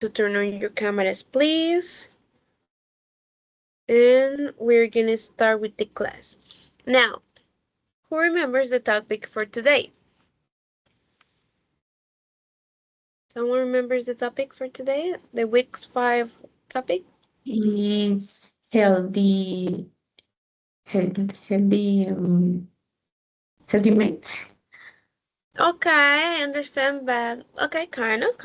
to turn on your cameras, please. And we're gonna start with the class. Now, who remembers the topic for today? Someone remembers the topic for today? The week's 5 topic? Is healthy, healthy, healthy mind. Okay, I understand, but okay, kind of.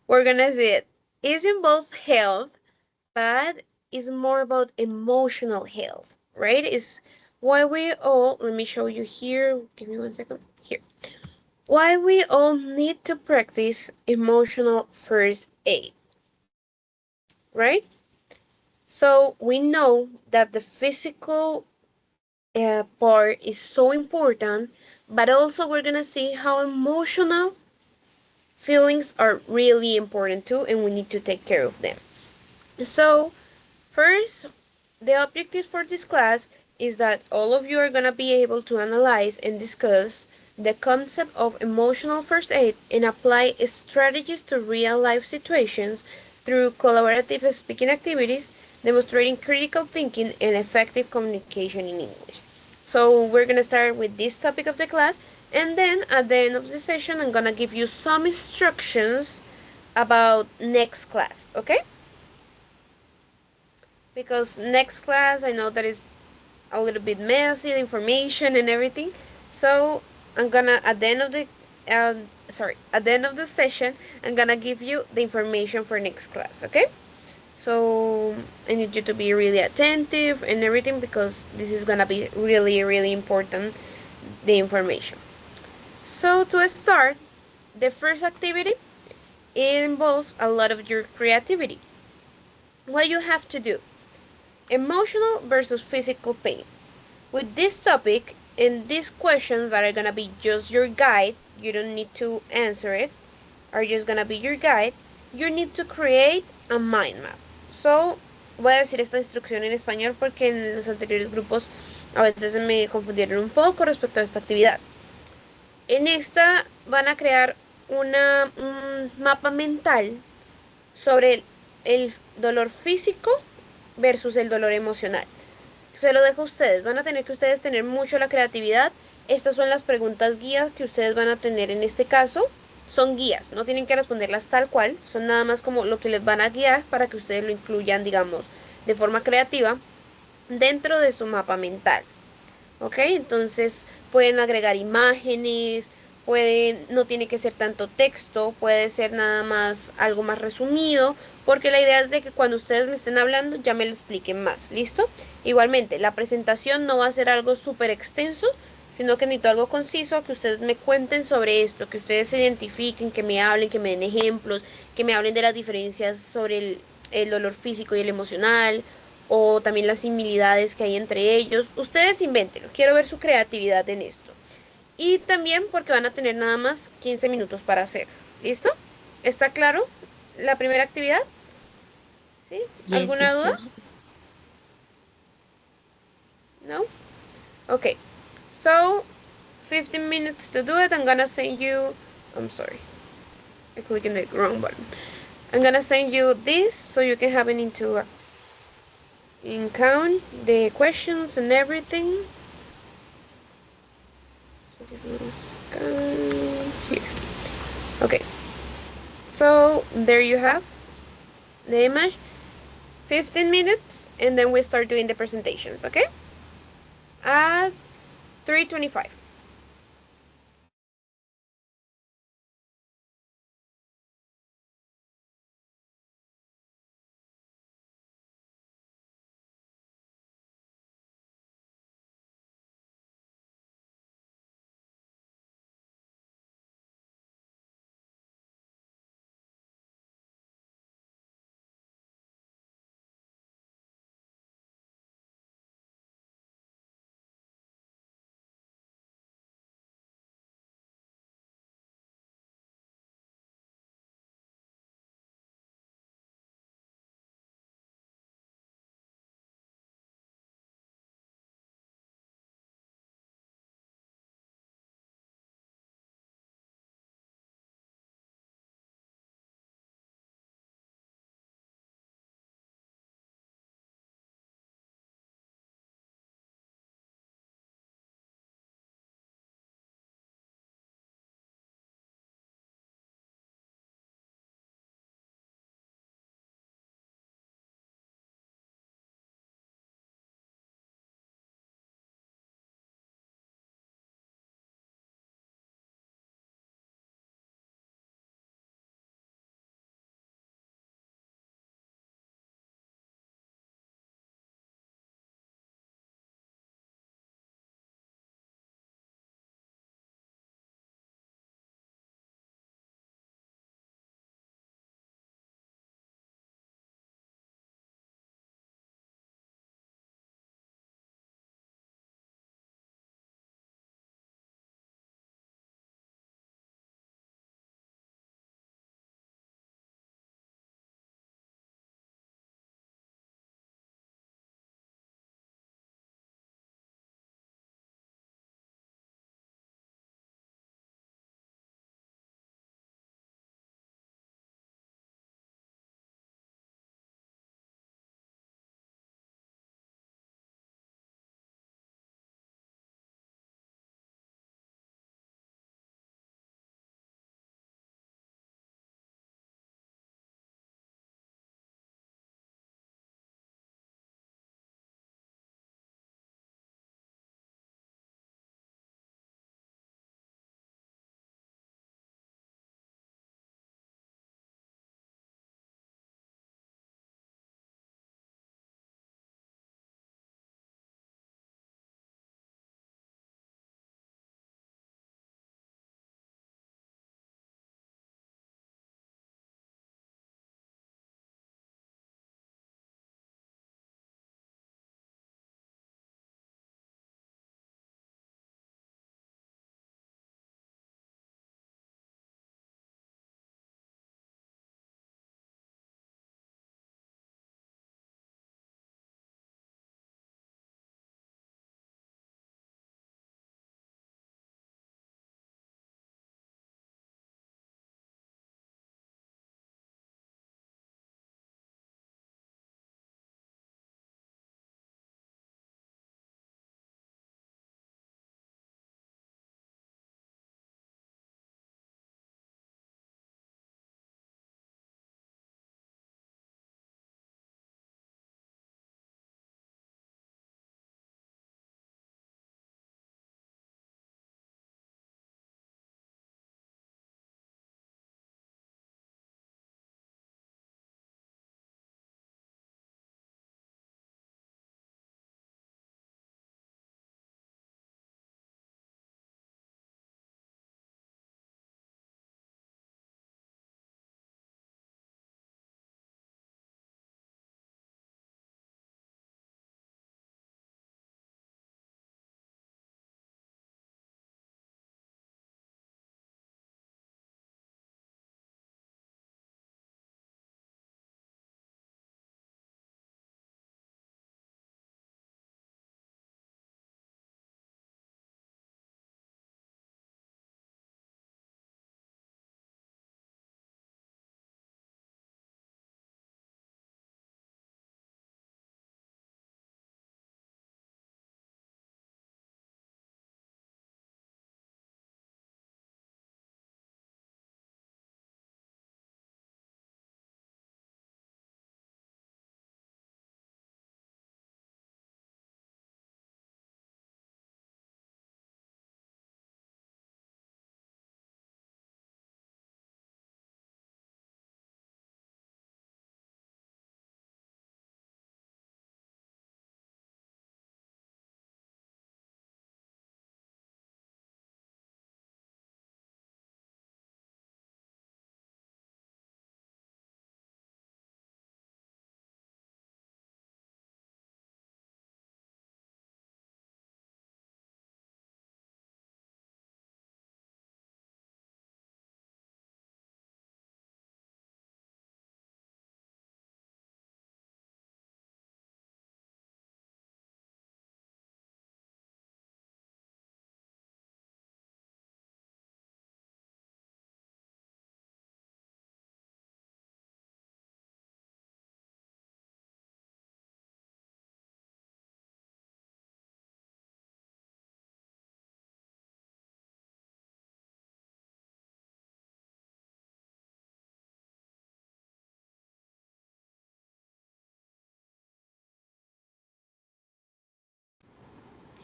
We're gonna see it. It's involved health, but it's more about emotional health, right? It's why we all, let me show you here, give me 1 second, here. Why we all need to practice emotional first aid, right? So we know that the physical part is so important, but also we're gonna see how emotional feelings are really important too, and we need to take care of them. So, first, the objective for this class is that all of you are going to be able to analyze and discuss the concept of emotional first aid and apply strategies to real life situations through collaborative speaking activities, demonstrating critical thinking and effective communication in English. So, we're going to start with this topic of the class, and then at the end of the session, I'm going to give you some instructions about next class, okay? Because next class I know that is a little bit messy, the information and everything. So I'm gonna at the end of the session, I'm gonna give you the information for next class. Okay? So I need you to be really attentive and everything because this is gonna be really really important. The information. So to start, the first activity it involves a lot of your creativity. What you have to do: emotional versus physical pain. With this topic and these questions that are gonna be just your guide, you don't need to answer it, are just gonna be your guide, you need to create a mind map. So, voy a decir esta instrucción en español porque en los anteriores grupos a veces se me confundieron un poco respecto a esta actividad. En esta van a crear un mapa mental sobre el dolor físico versus el dolor emocional. Se lo dejo a ustedes. Van a tener que ustedes tener mucho la creatividad. Estas son las preguntas guías que ustedes van a tener en este caso. Son guías, no tienen que responderlas tal cual. Son nada más como lo que les van a guiar para que ustedes lo incluyan, digamos, de forma creativa dentro de su mapa mental. ¿Ok? Entonces pueden agregar imágenes, pueden, no tiene que ser tanto texto, puede ser nada más algo más resumido, porque la idea es de que cuando ustedes me estén hablando ya me lo expliquen más, ¿listo? Igualmente, la presentación no va a ser algo súper extenso, sino que necesito algo conciso, que ustedes me cuenten sobre esto, que ustedes se identifiquen, que me hablen, que me den ejemplos, que me hablen de las diferencias sobre el dolor físico y el emocional, o también las similitudes que hay entre ellos. Ustedes invéntenlo, quiero ver su creatividad en esto. Y también porque van a tener nada más 15 minutos para hacer. ¿Listo? ¿Está claro la primera actividad? ¿Sí? Yes, ¿Alguna duda? teacher. No? Okay. So, 15 minutes to do it. I'm gonna send you. I'm sorry. I clicked in the wrong button. I'm gonna send you this so you can have it into in count the questions and everything. Here. Okay. So there you have the image. 15 minutes and then we start doing the presentations, okay? At 3:25.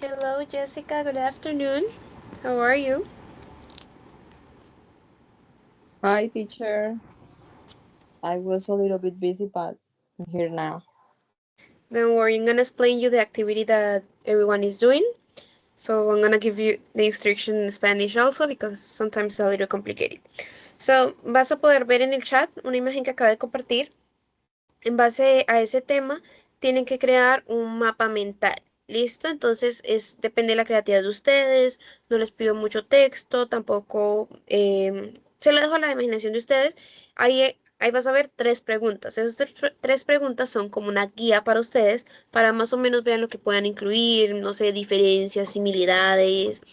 Hello, Jessica. Good afternoon. How are you? Hi, teacher. I was a little bit busy, but I'm here now. Don't worry, I'm gonna explain you the activity that everyone is doing. So I'm gonna give you the instruction in Spanish also because sometimes it's a little complicated. So vas a poder ver en el chat una imagen que acabo de compartir. En base a ese tema, tienen que crear un mapa mental. ¿Listo? Entonces, depende de la creatividad de ustedes. No les pido mucho texto, tampoco se lo dejo a la imaginación de ustedes. Ahí vas a ver tres preguntas. Esas tres preguntas son como una guía para ustedes, para más o menos ver lo que puedan incluir, no sé, diferencias, similitudes,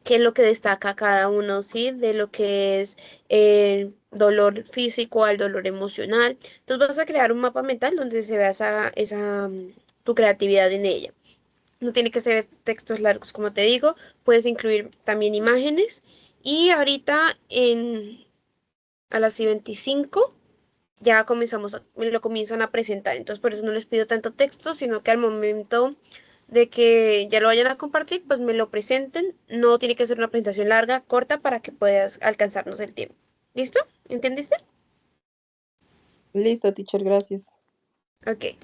qué es lo que destaca cada uno, ¿sí? De lo que es el dolor físico al dolor emocional. Entonces vas a crear un mapa mental donde se vea tu creatividad en ella. No tiene que ser textos largos, como te digo, puedes incluir también imágenes. Y ahorita a las 25 ya me lo comienzan a presentar. Entonces por eso no les pido tanto texto, sino que al momento de que ya lo vayan a compartir, pues me lo presenten. No tiene que ser una presentación larga, corta, para que puedas alcanzarnos el tiempo. ¿Listo? ¿Entendiste? Listo, teacher, gracias. Ok.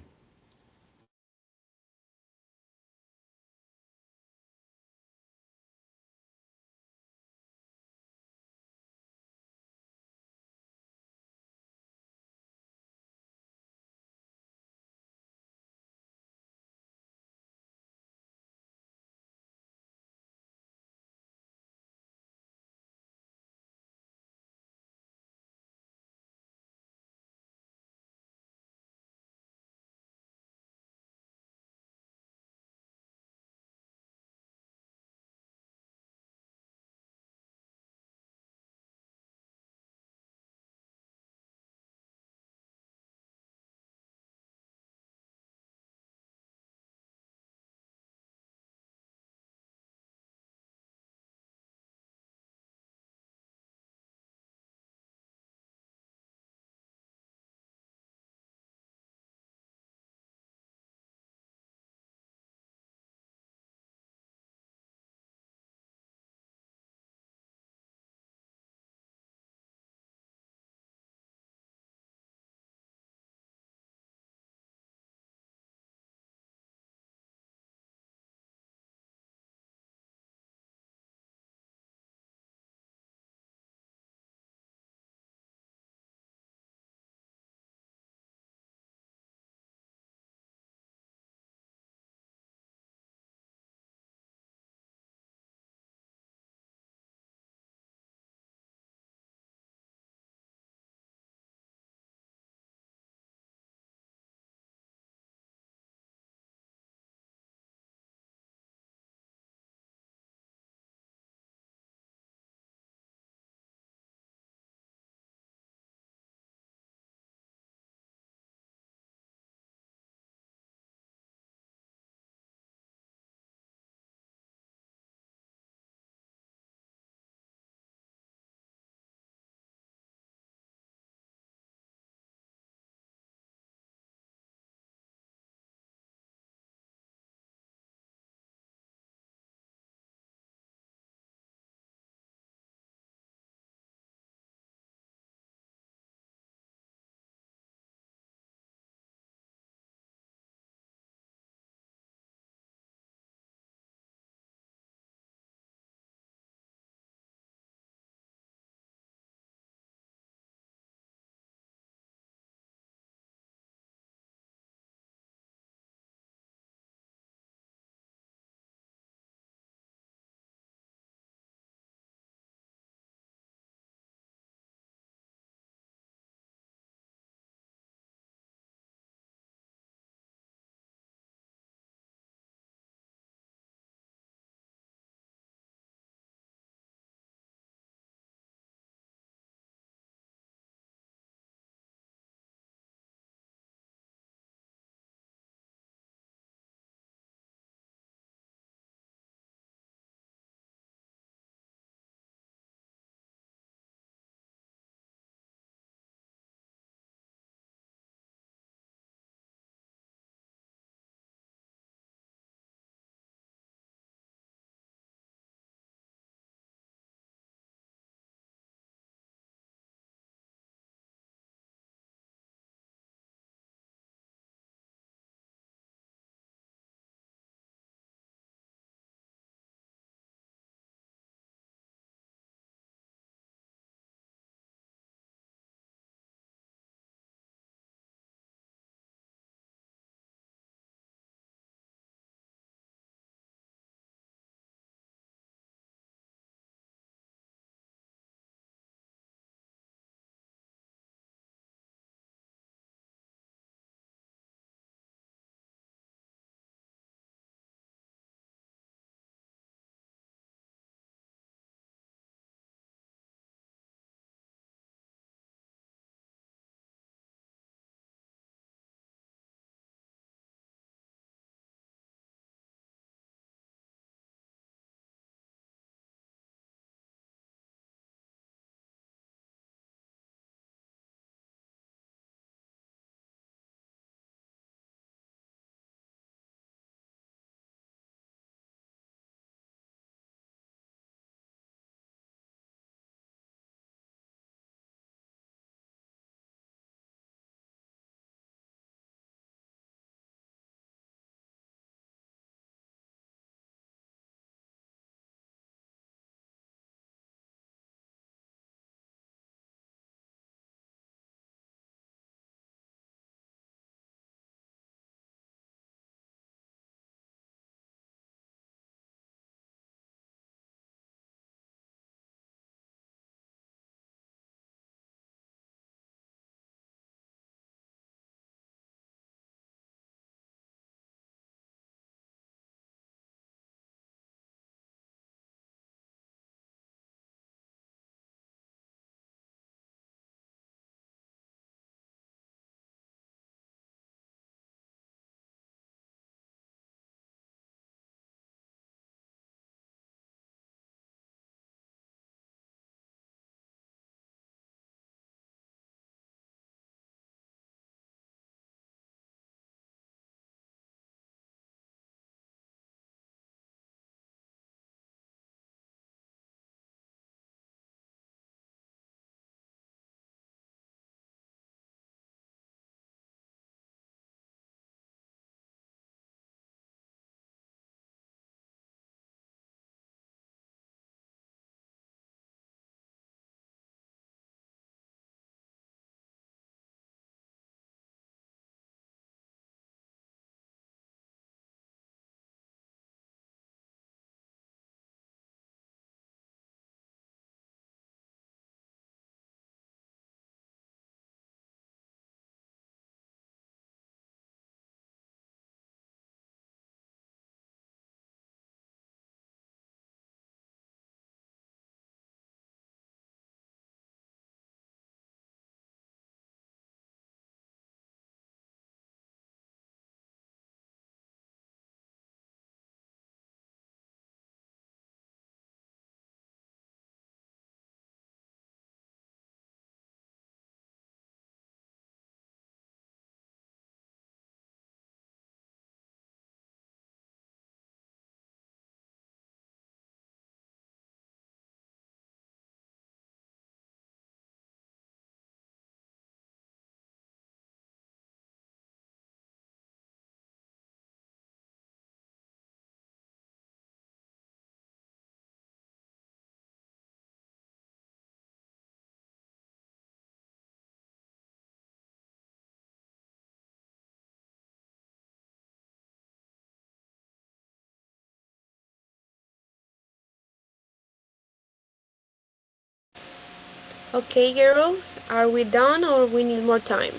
Okay, girls, are we done or we need more time?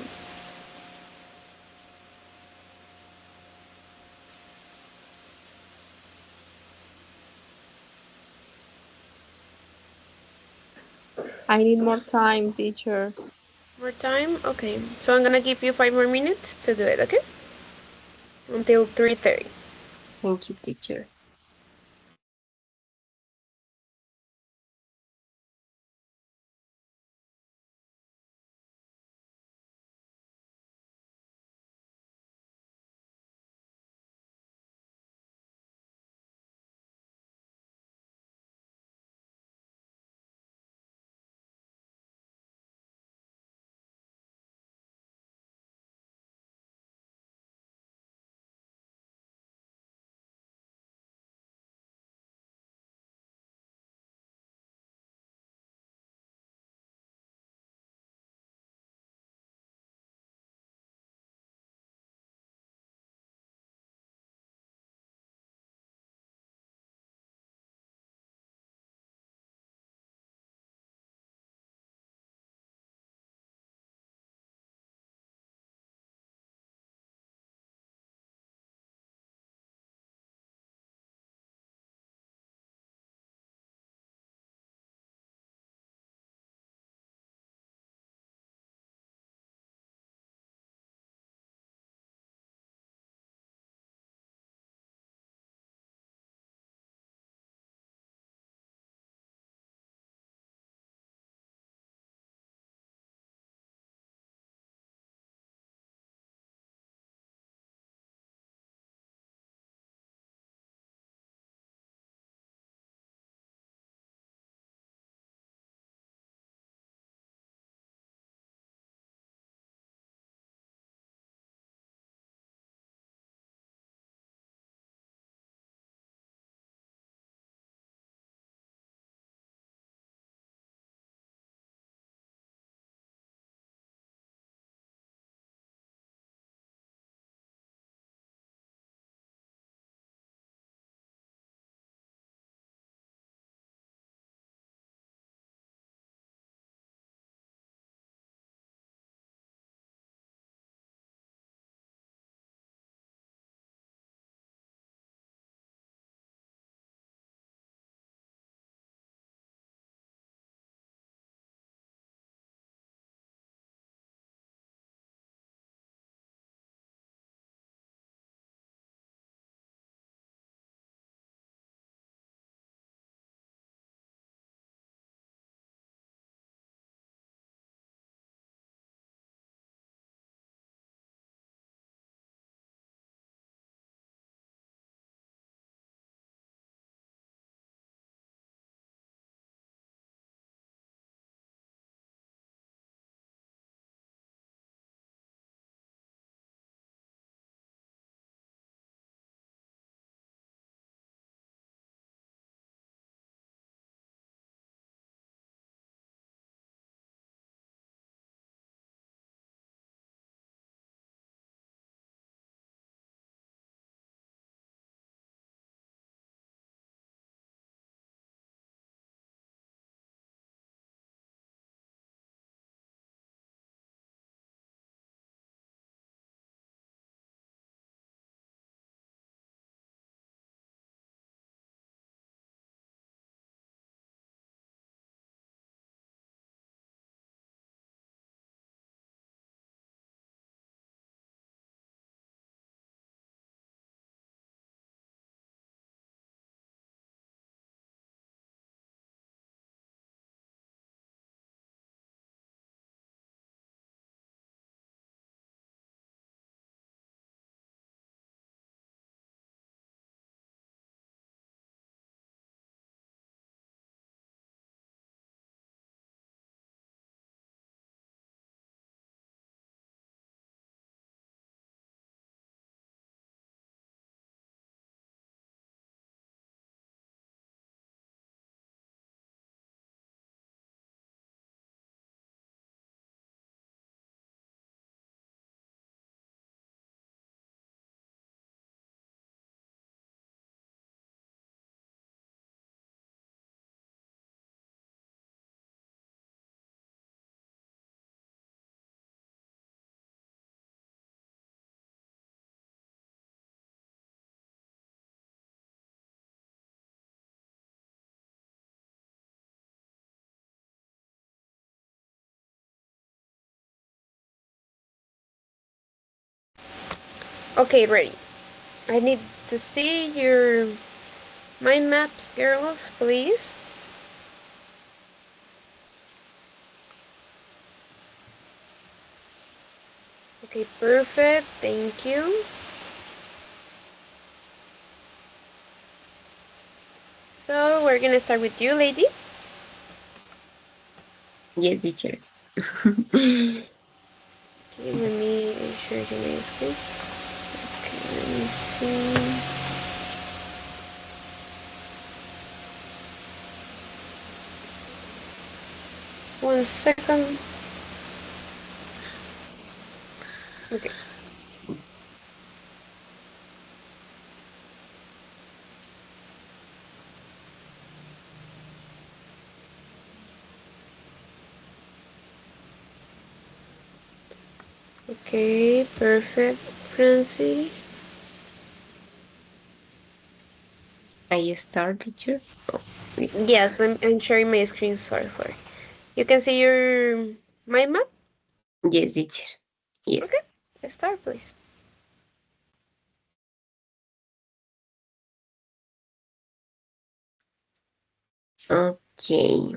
I need more time, teacher. More time? Okay. So I'm gonna give you 5 more minutes to do it, okay? Until 3:30. Thank you, teacher. Okay, ready. I need to see your mind maps, girls, please. Okay, perfect. Thank you. So we're gonna start with you, lady. Yes, teacher. Okay, let me share my screen. Okay, let me see. One second. Okay. Okay, perfect, Francie. I start, teacher. Oh, wait. Yes, I'm sharing my screen. Sorry. You can see your mind map? Yes, teacher. Yes. Okay, let's start, please. Okay.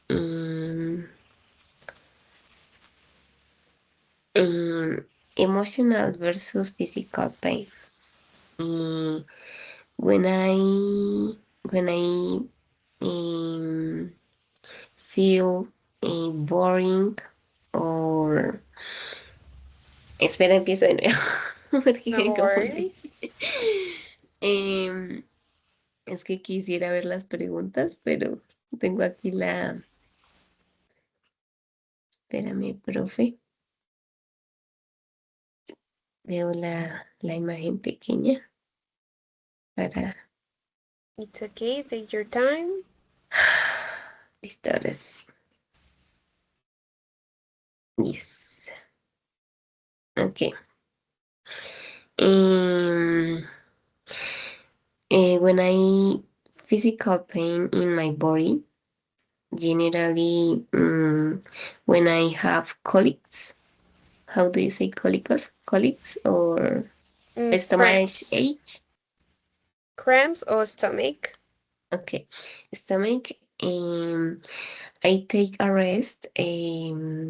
Um, um, Emotional versus physical pain. Um, when I feel boring or espera, empiezo de nuevo porque No me worries. confundí. Em, es que quisiera ver las preguntas, pero tengo aquí la... Espérame, profe. Veo la imagen pequeña para... It's okay, take your time. Listo, ahora sí. Yes. Okay. Um, when I physical pain in my body, generally when I have colics, how do you say colicos? Colics or stomach Cramps. ache? Cramps or stomach. Okay, stomach. I take a rest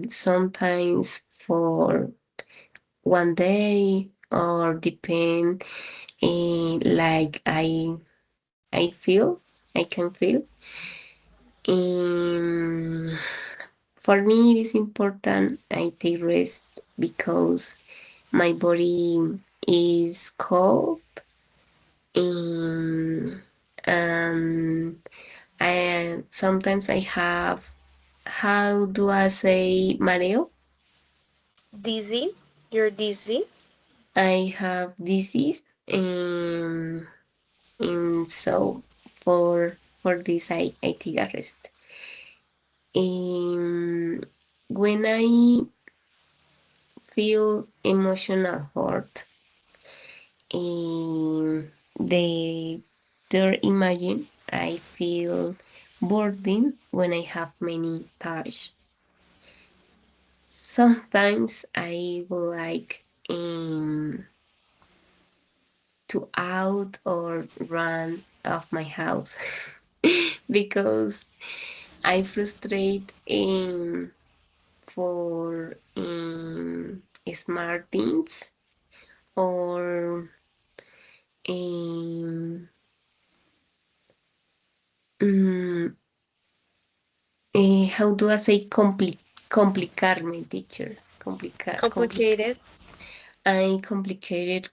sometimes for 1 day or depend like I can feel. Um, for me, it is important I take rest because my body is cold. Um, and sometimes I have, how do I say mareo? Dizzy. You're dizzy. I have disease. And so for this I take a rest. When I feel emotional hurt, the third imagine I feel burden when I have many touch. Sometimes I would like to out or run off my house because I frustrate for smart things or um, mm, how do I say complicarme, teacher? Complicated. I complicated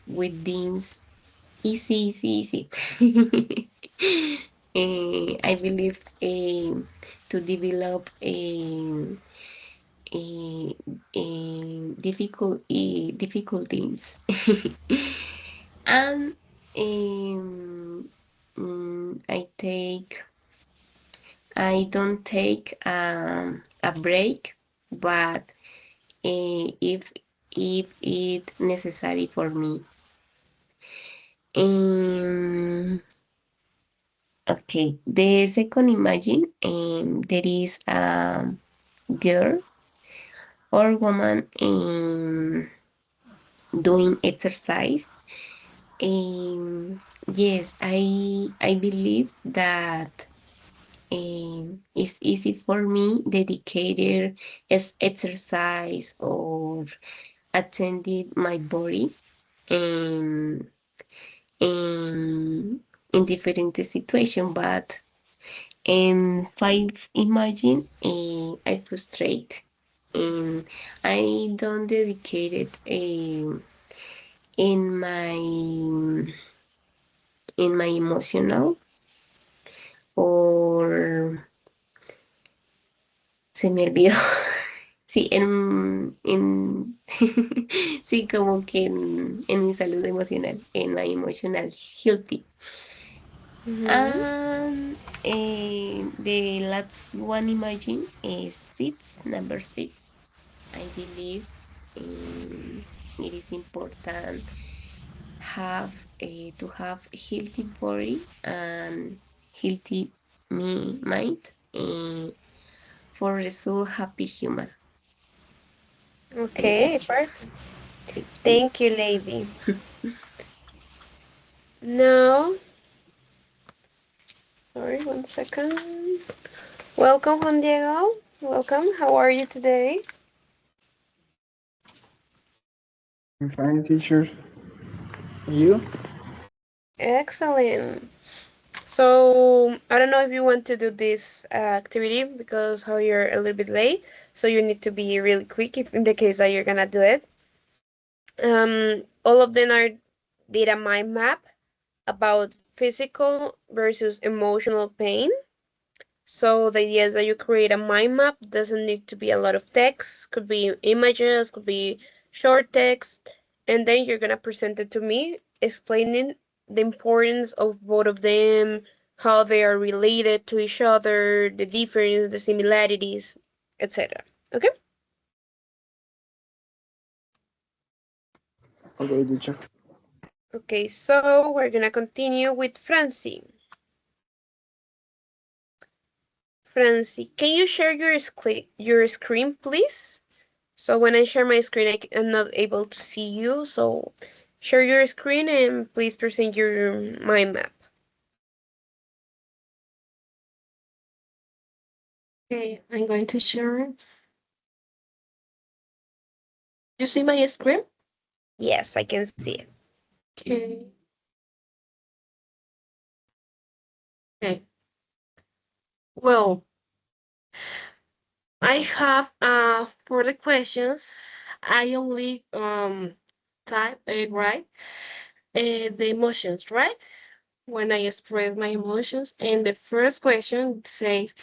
with things easy. I believe to develop difficult things. And I don't take a break, but if it necessary for me. Um, okay, the second imagine there is a girl or woman doing exercise. Yes, I believe that it's easy for me dedicated as exercise or attended my body um, in in different situation, but in five imagine I frustrate and I don't dedicate it in my emotional or se me olvidó. Sí, sí, como que en mi salud emocional, en my emotional healthy. Mm-hmm. And the last one imagine is number six. I believe it is important to have healthy body and healthy mind for result happy human. I Okay, got you. perfect. Thank you. Thank you, lady. Now, sorry, 1 second. Welcome, Juan Diego. Welcome. How are you today? I'm fine, teacher. You? Excellent. So, I don't know if you want to do this activity because how you're a little bit late, so you need to be really quick if in the case that you're gonna do it. All of them are data mind map about physical versus emotional pain. So the idea is that you create a mind map. Doesn't need to be a lot of text. Could be images. Could be short text. And then you're gonna present it to me, explaining the importance of both of them, how they are related to each other, the difference, the similarities, etc. Okay. Okay, teacher. Okay. So we're gonna continue with Francie. Francie, can you share your screen, please? So when I share my screen, am not able to see you. So share your screen and please present your mind map. Okay, I'm going to share. You see my screen? Yes, I can see it. Okay. Okay. Well, I have for the questions, I only type right the emotions, right? When I express my emotions, and the first question says,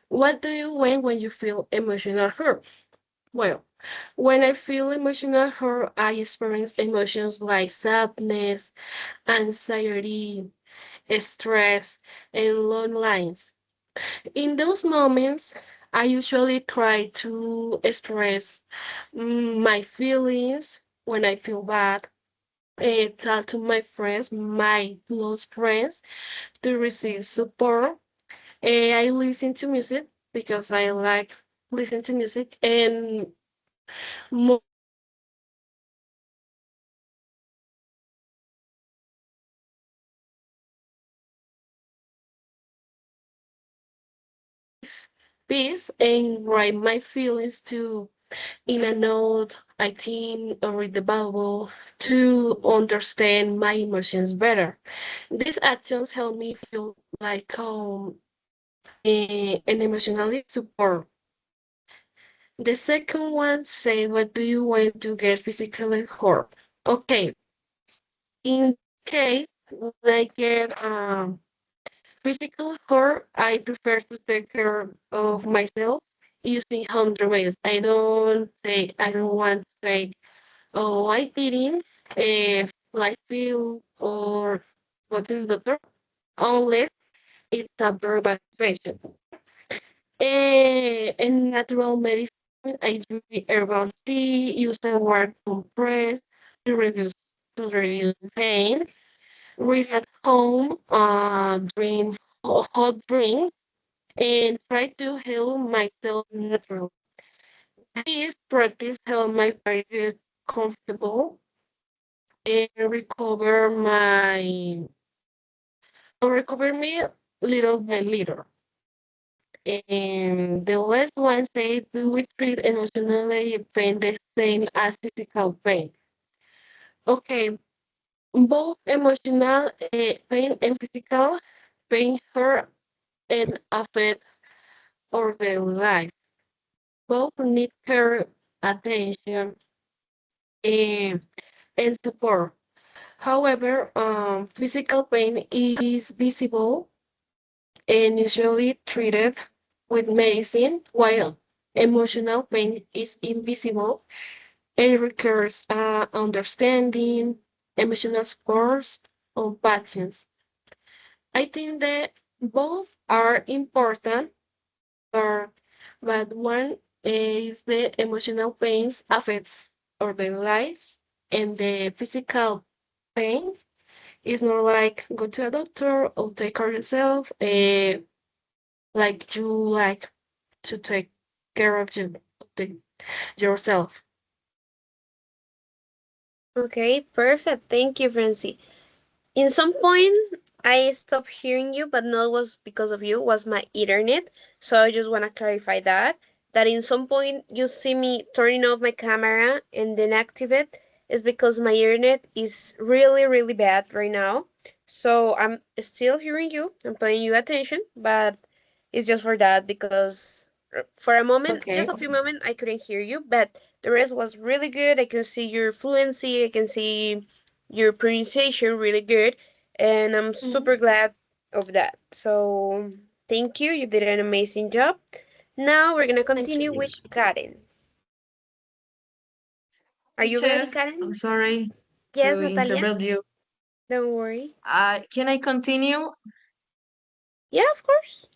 "What do you when you feel emotional hurt?" Well, when I feel emotional hurt, I experience emotions like sadness, anxiety, stress, and loneliness. In those moments, I usually try to express my feelings when I feel bad. Talk to my friends, my close friends, to receive support. I listen to music because I like listen to music, and more peace and write my feelings to in a note, I think, or read the Bible to understand my emotions better. These actions help me feel like calm and emotionally support. The second one say, what do you want to get physically hurt? Okay, in case when I get physical hurt, I prefer to take care of myself using home remedies. I don't want to take, oh, I didn't, like feel or go to the doctor unless it's a very bad situation. And natural medicine, I drink herbal tea, use the word compress to reduce pain. Reset home, drink hot drinks, and try to heal myself naturally. This practice help my body get comfortable and recover me little by little. And the last one say, do we treat emotionally pain the same as physical pain? Okay, both emotional pain and physical pain hurt and affect our daily life. Both need care, attention, and, and support. However, physical pain is visible and usually treated with medicine, while emotional pain is invisible and requires understanding, emotional support, or patience. I think that both are important, but, but one is the emotional pains affects our daily lives, and the physical pains is more like go to a doctor or take care of yourself, like you like to take care of yourself. Okay, perfect. Thank you, Francie. In some point, I stopped hearing you, but not was because of you, was my internet. So I just want to clarify that. That in some point you see me turning off my camera and then activate is because my internet is really, really bad right now. So I'm still hearing you, I'm paying you attention, but it's just for that because for a moment, just Okay. a few moments, I couldn't hear you, but the rest was really good. I can see your fluency, I can see your pronunciation really good, and I'm Mhm. super glad of that. So thank you. You did an amazing job. Now we're gonna Thank you, continue with teacher. Karen. Are you ready, Teacher, I'm Karen? sorry Yes, to Natalia. interrupt you. Don't worry. Can I continue? Yeah, of course.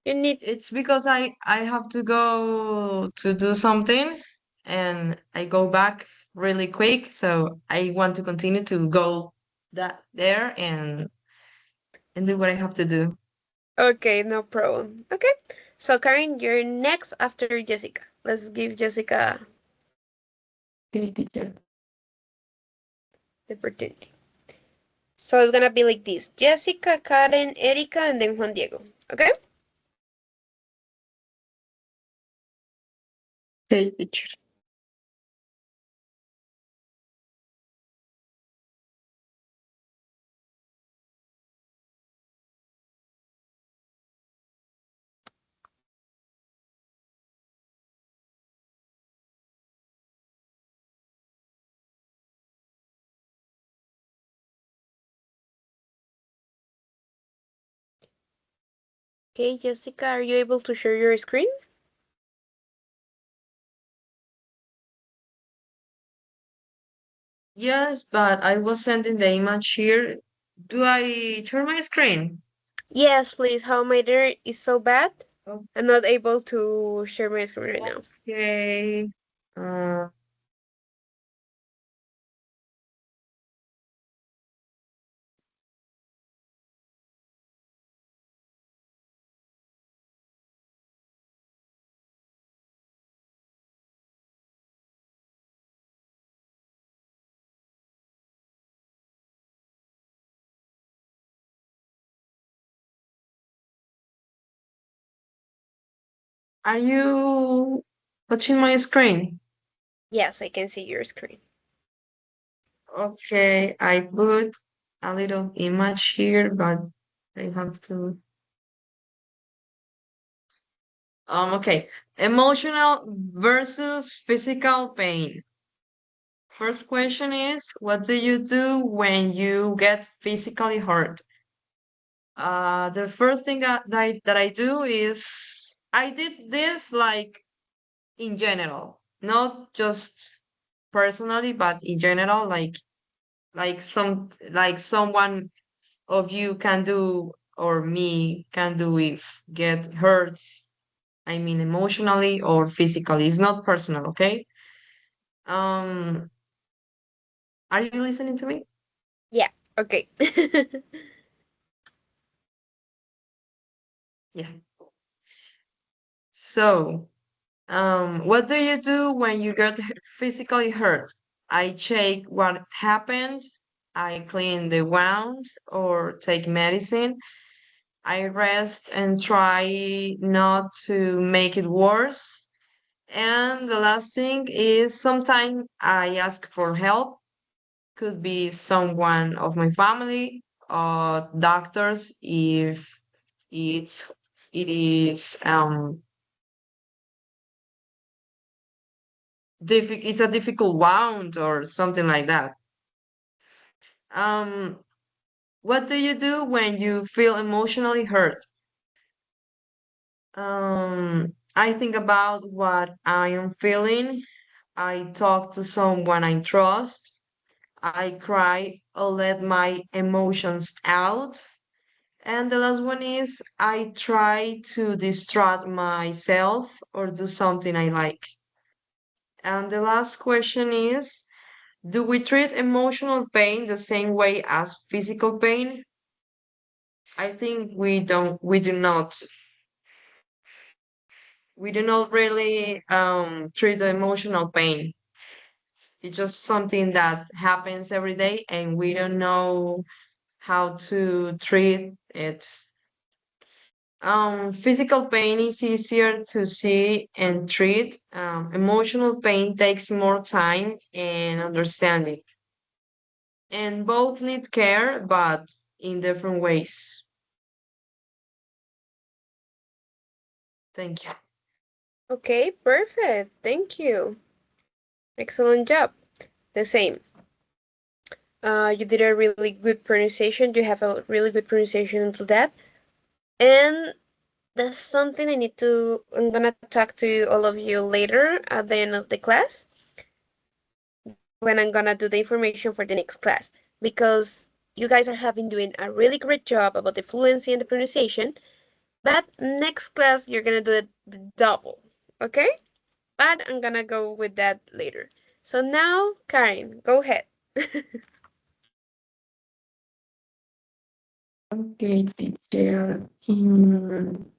You need. It's because I have to go to do something and I go back really quick, so I want to continue to go that there and do what I have to do. Okay, no problem. Okay. So Karen, you're next after Jessica. Let's give Jessica Okay, teacher. the opportunity. So it's gonna be like this: Jessica, Karen, Erika, and then Juan Diego. Okay. Okay, teacher. Okay, Jessica, are you able to share your screen? Yes, but I was sending the image here. Do I turn my screen? Yes, please. How my internet is so bad. I'm not able to share my screen right now. Okay. Uh, are you watching my screen? Yes, I can see your screen. Okay, I put a little image here, but I have to. Okay. Emotional versus physical pain. First question is, what do you do when you get physically hurt? The first thing that I do is I did this like in general, not just personally, but in general, like someone of you can do or me can do if get hurts. I mean emotionally or physically. It's not personal, okay? Um, are you listening to me? Yeah. Okay. Yeah. So, what do you do when you get physically hurt? I check what happened. I clean the wound or take medicine. I rest and try not to make it worse. And the last thing is sometimes I ask for help. Could be someone of my family or doctors if it's it is it's a difficult wound or something like that. Um, what do you do when you feel emotionally hurt? I think about what I am feeling. I talk to someone I trust. I cry or let my emotions out. And the last one is I try to distract myself or do something I like. And the last question is, do we treat emotional pain the same way as physical pain? I think we do not. We do not really treat the emotional pain. It's just something that happens every day and we don't know how to treat it. Physical pain is easier to see and treat. Emotional pain takes more time and understanding. And both need care, but in different ways. Thank you. Okay, perfect. Thank you. Excellent job. The same. You did a really good pronunciation. You have a really good pronunciation into that. And that's something I'm gonna talk to all of you later at the end of the class when I'm gonna do the information for the next class. Because you guys are having doing a really great job about the fluency and the pronunciation. But next class, you're gonna do it the double. Okay? But I'm gonna go with that later. So now, Karen, go ahead. Okay, teacher. Can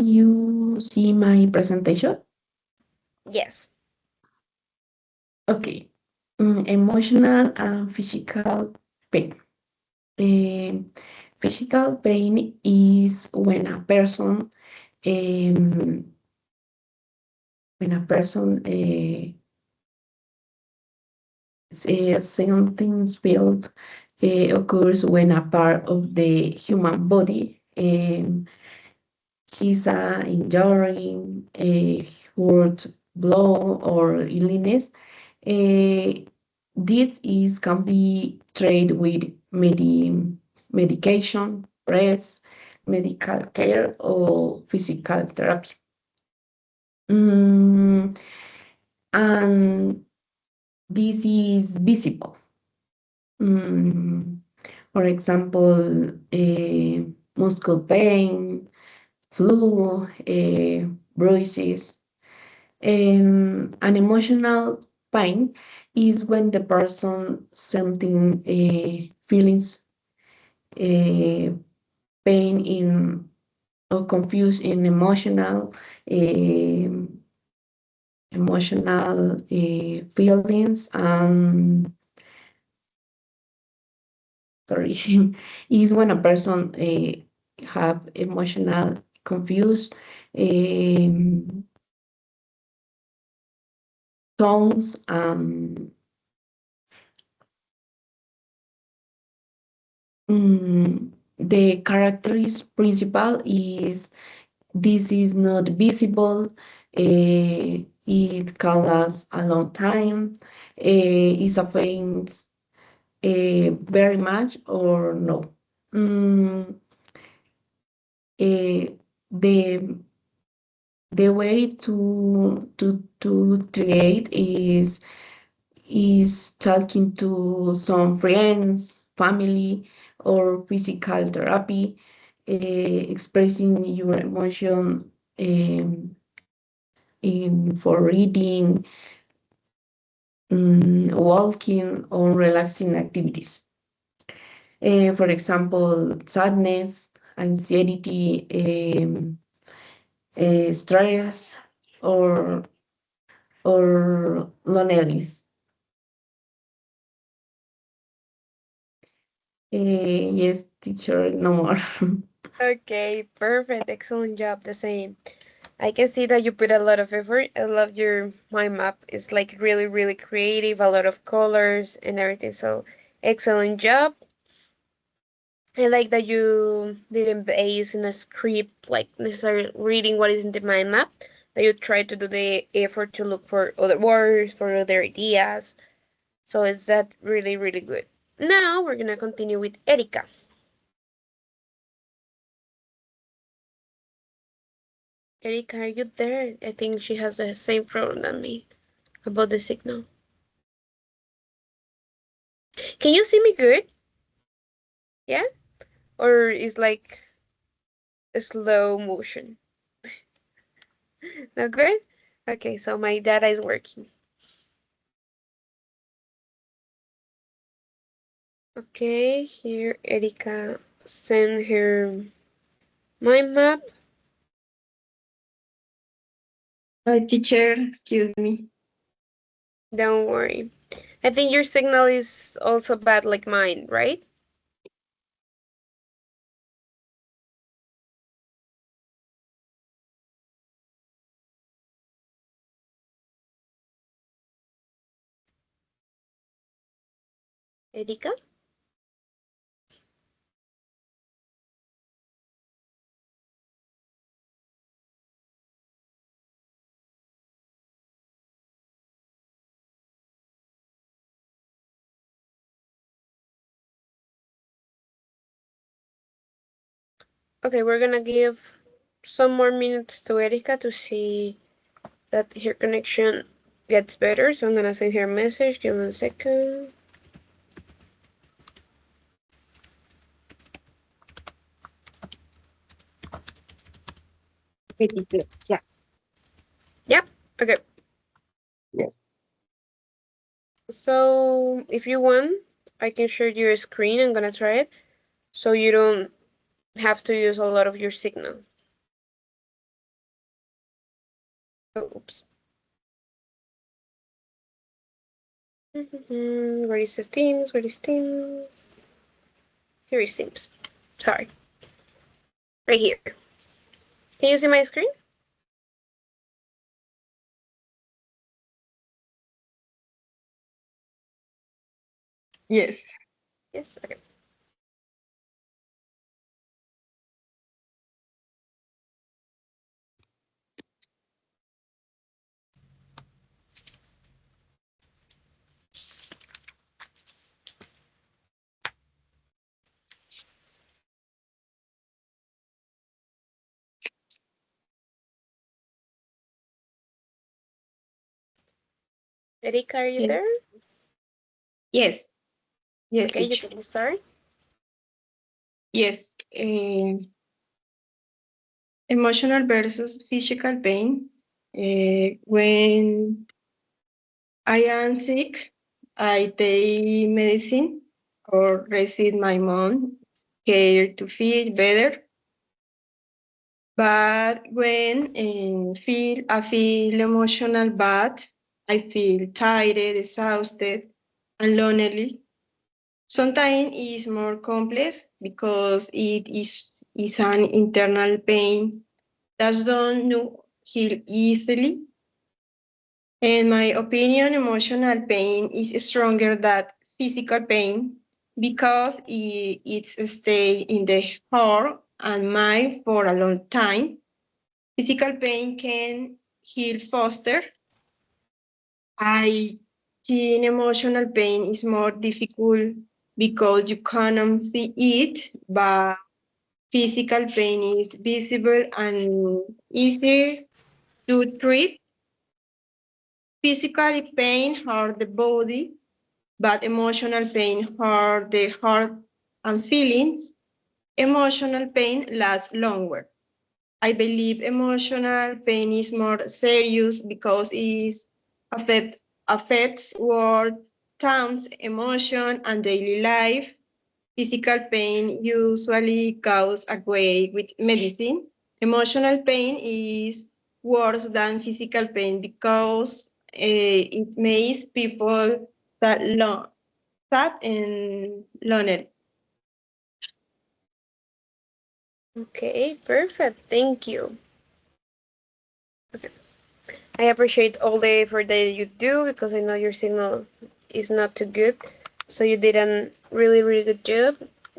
you see my presentation? Yes. Okay. Emotional and physical pain. Um, Physical pain is um, when a person something's felt occurs when a part of the human body is injury, hurt, blow, or illness. Uh, this is can be treated with medication, rest, medical care, or physical therapy. Mm, and this is visible. Mm, for example, muscle pain, flu, bruises. An emotional pain is when the person something feelings uh, pain in or confused in emotional feelings and sorry is when a person have emotional confused um, tones the characteristic principal is this is not visible. It can last a long time. Is offends very much or no. Mm, eh, the the way to create is talking to some friends, family, or physical therapy, expressing your emotion for reading, walking, or relaxing activities. For example, sadness, anxiety, stress, or or Lonelis? Yes, teacher, no more. Okay, perfect. Excellent job. The same. I can see that you put a lot of effort. I love your mind map. It's like really, really creative, a lot of colors and everything. So excellent job. I like that you didn't base in a script, like necessarily reading what is in the mind map, that you try to do the effort to look for other words, for other ideas. So is that really, really good. Now we're gonna continue with Erika. Erika, are you there? I think she has the same problem than me about the signal. Can you see me good? Yeah? Or is like a slow motion? Not good? Okay, so my data is working. Okay, here Erika send her mind map. Hi, teacher, excuse me. Don't worry. I think your signal is also bad like mine, right? Erika? Okay, we're gonna give some more minutes to Erika to see that her connection gets better. So I'm gonna send her a message. Give me a second. Okay, teacher. Yeah. Yep. Okay. Yes. So if you want, I can share your screen. I'm gonna try it so you don't have to use a lot of your signal. Oh, oops. Where is the Teams? Where is Teams? Here is Teams. Sorry. Right here. Can you see my screen? Yes. Yes. Okay. Erika, are you Yes. there? Yes. Yes, Okay, you teacher. can start. Yes. Emotional versus physical pain. When I am sick, I take medicine or receive my mom care to feel better. But when I feel emotional bad, I feel tired, exhausted, and lonely. Sometimes it's more complex because is an internal pain that don't heal easily. In my opinion, emotional pain is stronger than physical pain because it stays in the heart and mind for a long time. Physical pain can heal faster. I think emotional pain is more difficult because you cannot see it, but physical pain is visible and easier to treat. Physical pain hurt the body, but emotional pain hurt the heart and feelings. Emotional pain lasts longer. I believe emotional pain is more serious because it affects work, towns, emotion, and daily life. Physical pain usually goes away with medicine. Emotional pain is worse than physical pain because it makes people sad and lonely. Okay, perfect. Thank you. Okay. I appreciate all the effort that you do because I know your signal is not too good. So you did a really, really good job.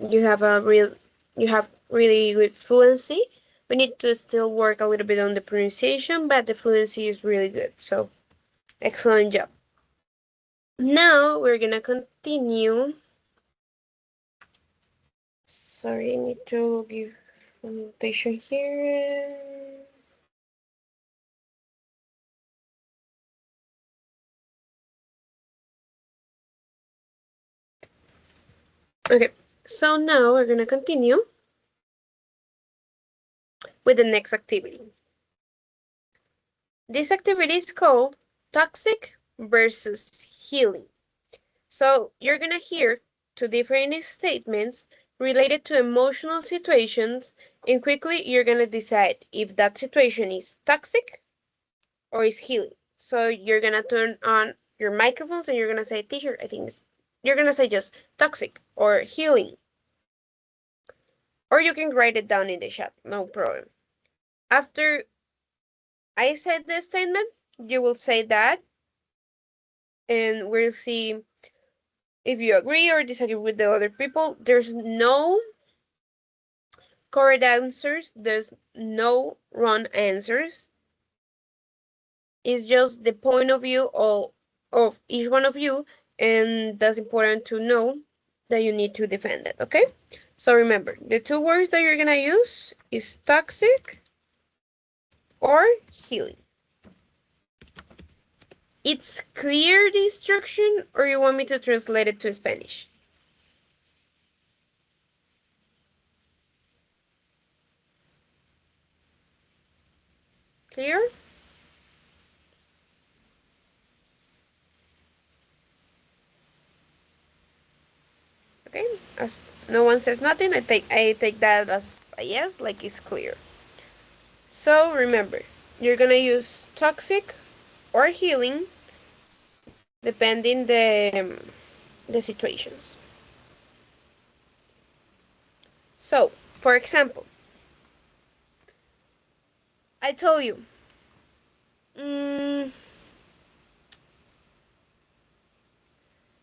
You have a real, you have really good fluency. We need to still work a little bit on the pronunciation, but the fluency is really good. So excellent job. Now we're gonna continue. Sorry, I need to give a notation here. Okay, so now we're gonna continue with the next activity. This activity is called toxic versus healing. So you're gonna hear two different statements related to emotional situations, and quickly you're gonna decide if that situation is toxic or is healing. So you're gonna turn on your microphones and you're gonna say, teacher, I think you're gonna say just toxic or healing. Or you can write it down in the chat, no problem. After I said the statement, you will say that, and we'll see if you agree or disagree with the other people. There's no correct answers, there's no wrong answers. It's just the point of view of each one of you, and that's important to know that you need to defend it, okay? So remember, the two words that you're gonna use is toxic or healing. It's clear the instruction, or you want me to translate it to Spanish? Clear? Okay, as no one says nothing, I take that as a yes, like it's clear. So remember, you're gonna use toxic or healing depending the situations. So, for example, I told you, mm,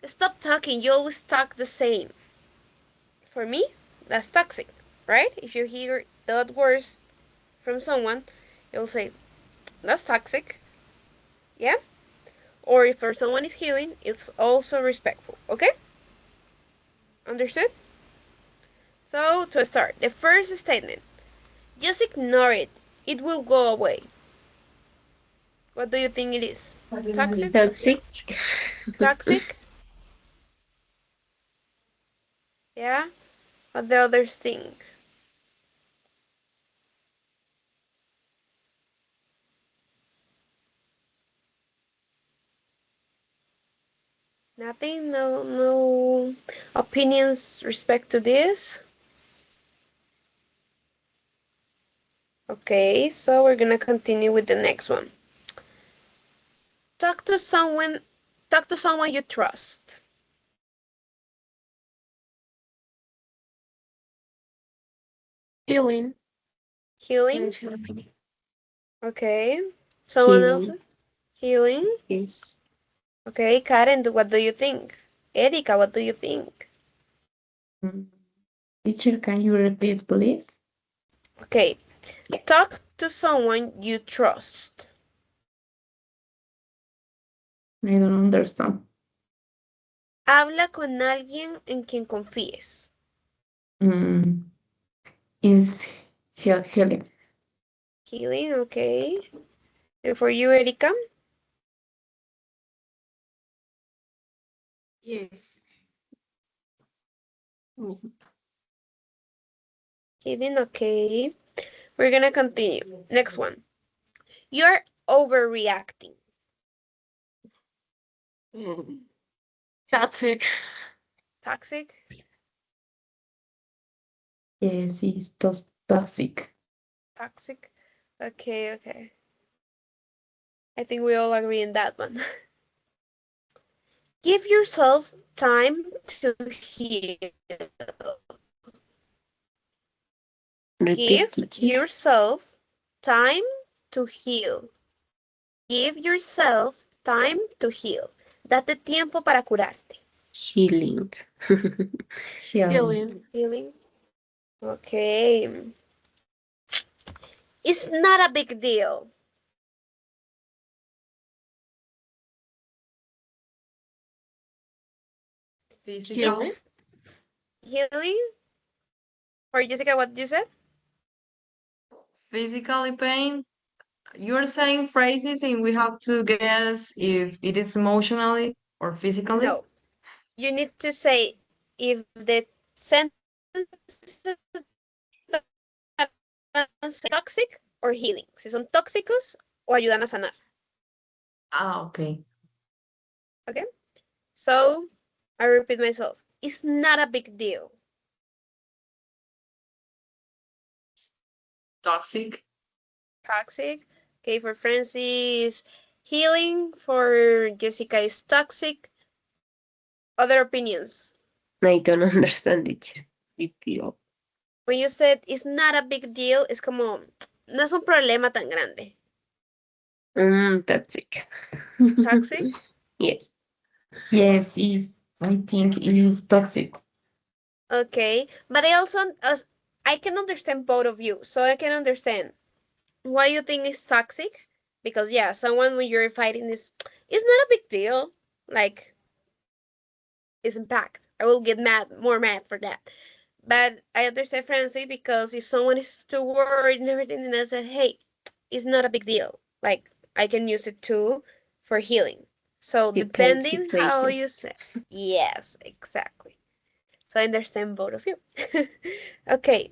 stop talking. You always talk the same. For me, that's toxic, right? If you hear that words from someone, you'll say that's toxic, yeah. Or if for someone is healing, it's also respectful. Okay, understood? So to start, the first statement: just ignore it. It will go away. What do you think it is? Toxic? Toxic. Toxic? Yeah? What the others think? Nothing? No opinions respect to this? Okay, so we're gonna continue with the next one. Talk to someone you trust. Healing. Healing? Healing. Okay. Someone else? Healing. Healing? Yes. Okay, Karen, what do you think? Erika, what do you think? Mm. Teacher, can you repeat, please? Okay, talk to someone you trust. I don't understand. Habla con alguien en quien confíes. Mm. Is healing. Healing, okay. And for you, Erika? Yes. Healing, okay. We're gonna continue. Next one. You're overreacting. Toxic. Toxic? Yes, it's toxic. Toxic? Okay. I think we all agree in that one. Give yourself time to heal. Repeat, Give teacher. yourself time to heal. Give yourself time to heal. Date tiempo para curarte. Healing. Healing. Healing. Okay. It's not a big deal. Physical. It's healing. Or Jessica, what you said? Physically pain. You're saying phrases and we have to guess if it is emotionally or physically. No. You need to say if the sentences toxic or healing. Si son tóxicos o ayudan a sanar. Ah, okay. Okay? So, I repeat myself. It's not a big deal. Toxic. Toxic. Okay, for Francis, healing. For Jessica is toxic. Other opinions. I don't understand, teacher. Big deal. When you said it's not a big deal, es como, no es un problema tan grande. Toxic. Toxic? Yes. Yes, I think it is toxic. Okay, but I also, I can understand both of you, so I can understand why you think it's toxic. Because yeah, someone when you're fighting is, it's not a big deal. Like, it's impact. I will get more mad for that. But I understand Francie because if someone is too worried and everything, and I said, hey, it's not a big deal. Like, I can use it too for healing. So Depends depending how situation. you say, yes, exactly. So I understand both of you. Okay.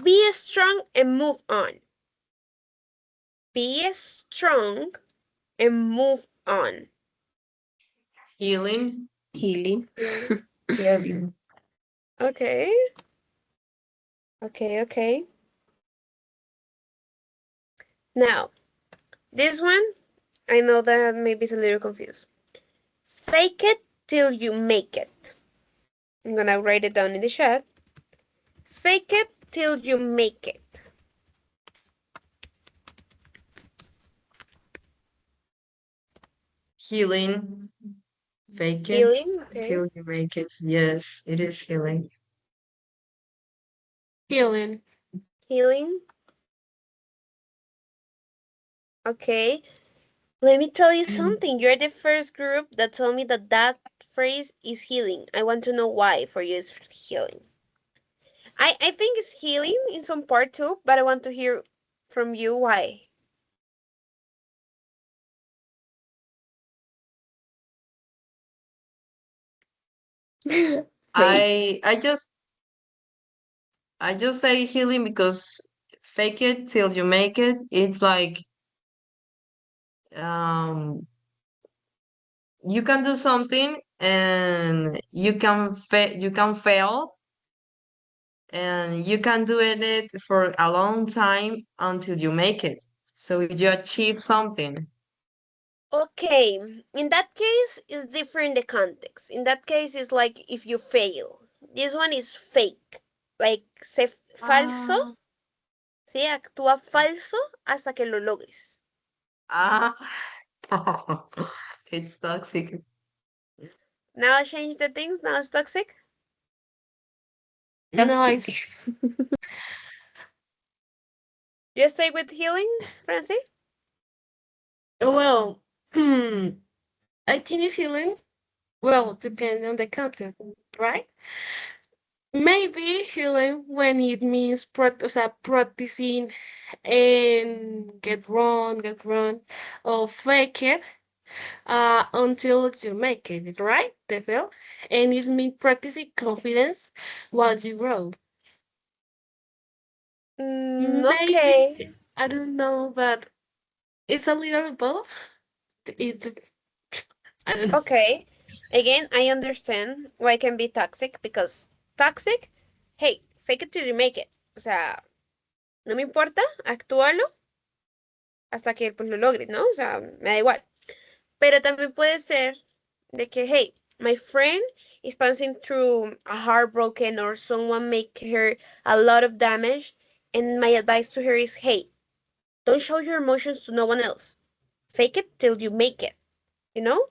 Be strong and move on. Be strong and move on. Healing. Healing. Healing. Okay. Okay. Now, this one, I know that maybe it's a little confused. Fake it till you make it. I'm gonna write it down in the chat. Fake it till you make it. Healing. Fake it Healing, okay. until you make it. Yes, it is healing. Healing. Healing. Okay. Let me tell you something. You're the first group that told me that that phrase is healing. I want to know why for you it's healing. I think it's healing in some part too, but I want to hear from you why. I I just I just say healing because fake it till you make it. It's like um you can do something and you can fail and you can do it for a long time until you make it. So you achieve something. Okay, in that case, it's different the context. In that case, it's like if you fail. This one is fake. Like, falso, Ah, ¿sí? Actúa falso hasta que lo logres. ah. It's toxic. Now I change the things, now it's toxic. Nice. Toxic. You stay with healing, Francie? Well, I think it's healing. Well, depending on the content, right? Maybe healing when it means practicing and get wrong, or fake it until you make it, right? The feel, and it means practicing confidence while you grow. Maybe Okay. I don't know, but it's a little both. It I don't know. Okay. Again, I understand why it can be toxic because toxic, hey, fake it till you make it. O sea, no me importa, actúalo hasta que pues lo logres, ¿no? O sea, me da igual. Pero también puede ser de que, hey, my friend is passing through a heartbroken or someone make her a lot of damage, and my advice to her is, hey, don't show your emotions to no one else. Fake it till you make it, you know?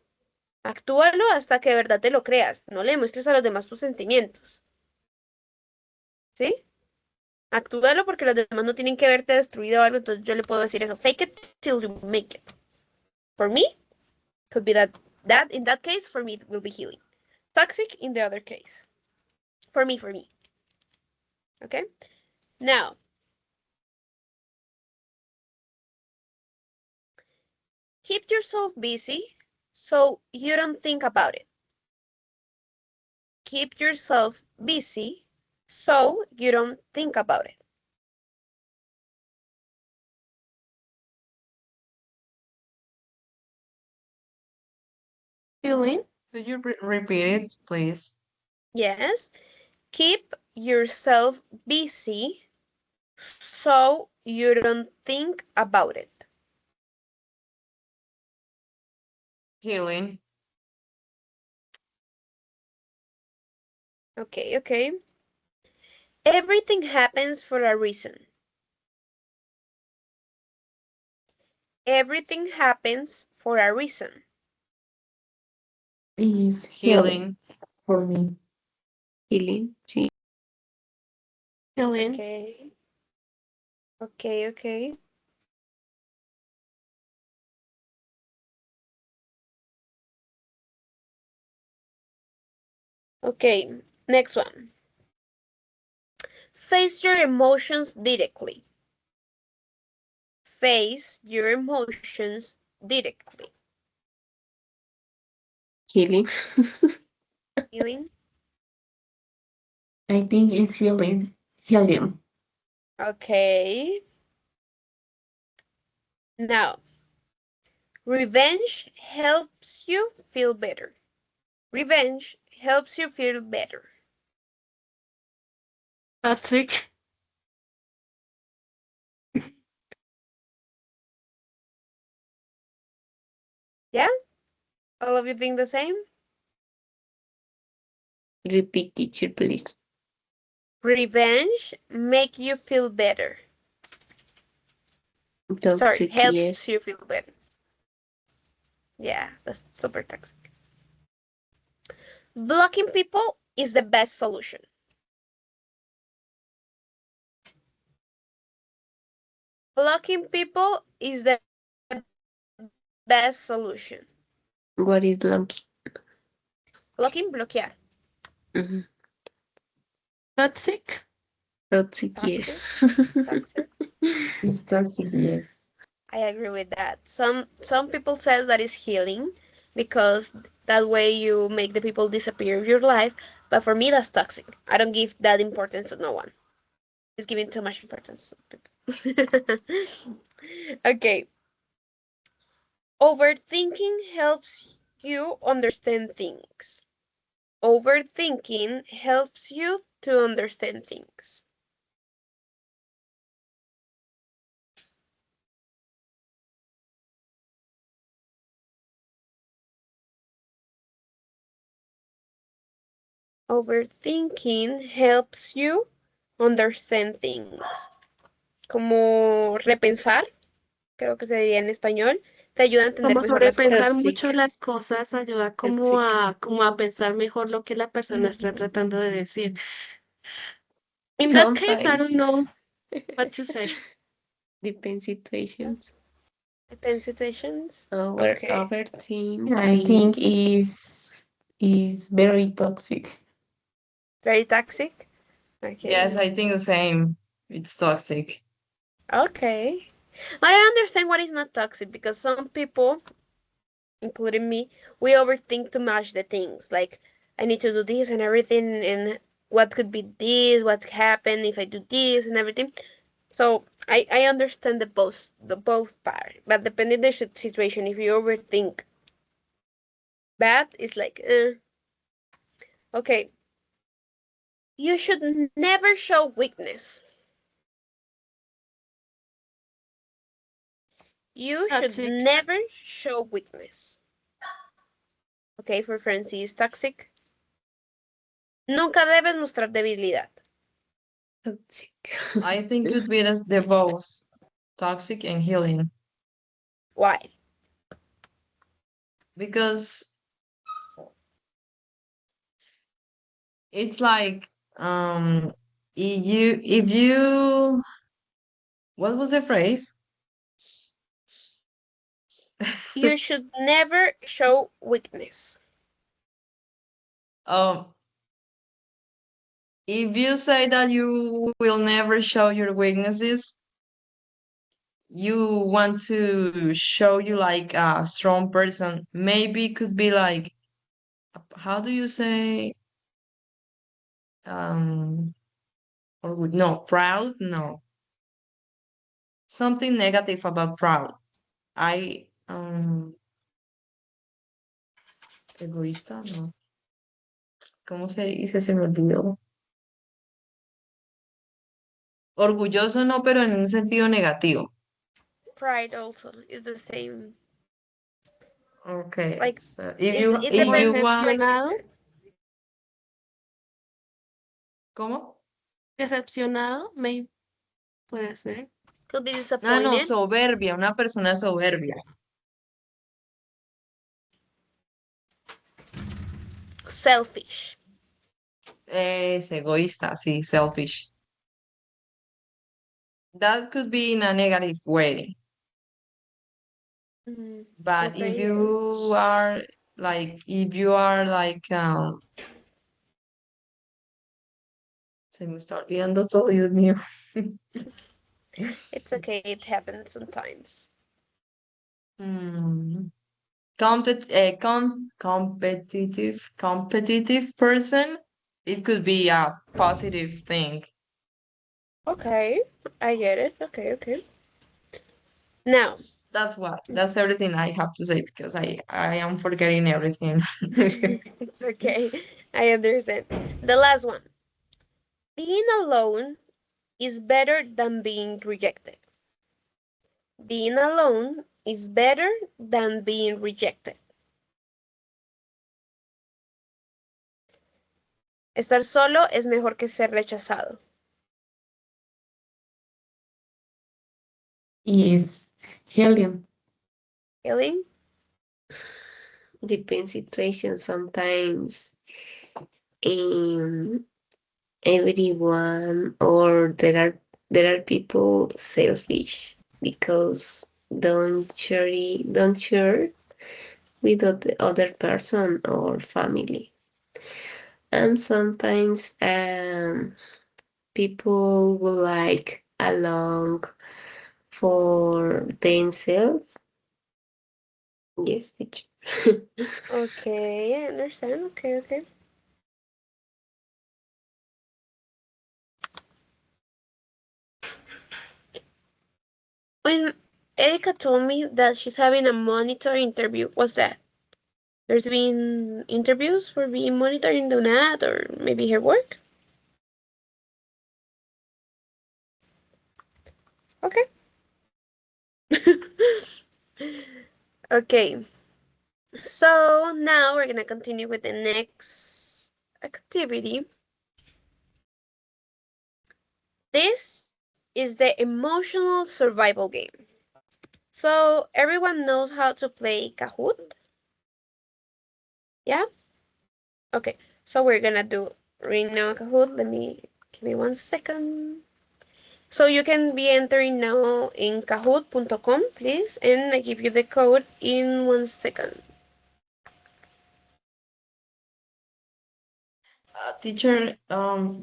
Actúalo hasta que de verdad te lo creas. No le demuestres a los demás tus sentimientos. ¿Sí? Actúalo porque los demás no tienen que verte destruido o algo, entonces yo le puedo decir eso. Fake it till you make it. For me, could be that in that case, for me, it will be healing. Toxic in the other case. For me. Okay? Now, keep yourself busy so you don't think about it. Keep yourself busy so you don't think about it. Feeling. Could you repeat it, please? Yes. Keep yourself busy so you don't think about it. Healing. Okay. Everything happens for a reason. Everything happens for a reason. Is Healing. for me. Healing, sí. Feeling. Okay. Okay, next one. Face your emotions directly. Face your emotions directly. Healing. Healing. I think it's feeling. Helium. Okay. Now, revenge helps you feel better. Revenge helps you feel better. Toxic. Yeah? All of you think the same? Repeat, teacher, please. Revenge make you feel better. Sorry, Toxic, helps yes. you feel better. Yeah, that's super toxic. Blocking people is the best solution. Blocking people is the best solution. What is blocking? Blocking, bloquear. Mhm. Toxic. Toxic, Toxic. yes. Toxic. It's toxic, yes. I agree with that. Some people says that is healing because that way you make the people disappear of your life. But for me, that's toxic. I don't give that importance to no one. It's giving too much importance to people. Okay. Overthinking helps you understand things. Overthinking helps you to understand things. Overthinking helps you understand things. Como repensar, creo que se diría en español, te ayuda a entender Como mejor las sobrepensar cosas. mucho Toxic. las cosas ayuda Toxic. como a pensar mejor lo que la persona está tratando de decir. In that case, I Sometimes. don't know what to say. Depends situations. Depends situations. Our Okay. overthink I think things. is very toxic. Very toxic. Okay. Yes, I think the same. It's toxic. Okay. But I understand what is not toxic because some people, including me, we overthink too much the things. Like, I need to do this and everything, and what could be this, what happened if I do this and everything. So I understand the both part, but depending the situation, if you overthink bad, it's like, okay. You should never show weakness. You should Toxic. never show weakness. Okay, for Francis, toxic. Nunca debes mostrar debilidad. Toxic. I think could be the both toxic and healing Why? because it's like if you what was the phrase? You should never show weakness. um if you say that you will never show your weaknesses, you want to show you like a strong person. Maybe could be like, how do you say, um no, proud? No, something negative about proud. I egoísta, no. ¿Cómo se dice? Se me olvidó. Orgulloso no, pero en un sentido negativo. Pride also is the same. Okay. Like, So it if you depends, are, like you Decepcionado. said. ¿cómo? Decepcionado. Maybe. Puede ser. Could be Ah, no, disappointed. soberbia, una persona soberbia. Selfish. Es egoísta, sí, selfish. That could be in a negative way. But Okay, if yeah. you are if you are like, se me está olvidando todo, Dios mío. It's okay, it happens sometimes. Competitive person, it could be a positive thing. Okay, I get it. Okay. Now, That's everything I have to say because I am forgetting everything. it's okay. I understand. The last one. Being alone is better than being rejected. Being alone is better than being rejected. Estar solo es mejor que ser rechazado. Yes, helium. Healing? Depends situation. Sometimes um, everyone or there are people selfish because don't share with the other person or family. And sometimes people will like along for themselves. Yes, teacher. Okay, I understand. Okay. When Erika told me that she's having a monitor interview, what's that? There's been interviews for being monitoring the NAT or maybe her work? Okay. Okay. So now we're gonna continue with the next activity. This is the emotional survival game. So everyone knows how to play Kahoot? Yeah? Okay. So we're gonna do right now Kahoot. Give me 1 second. So you can be entering now in kahoot.com, please, and I give you the code in 1 second. Teacher,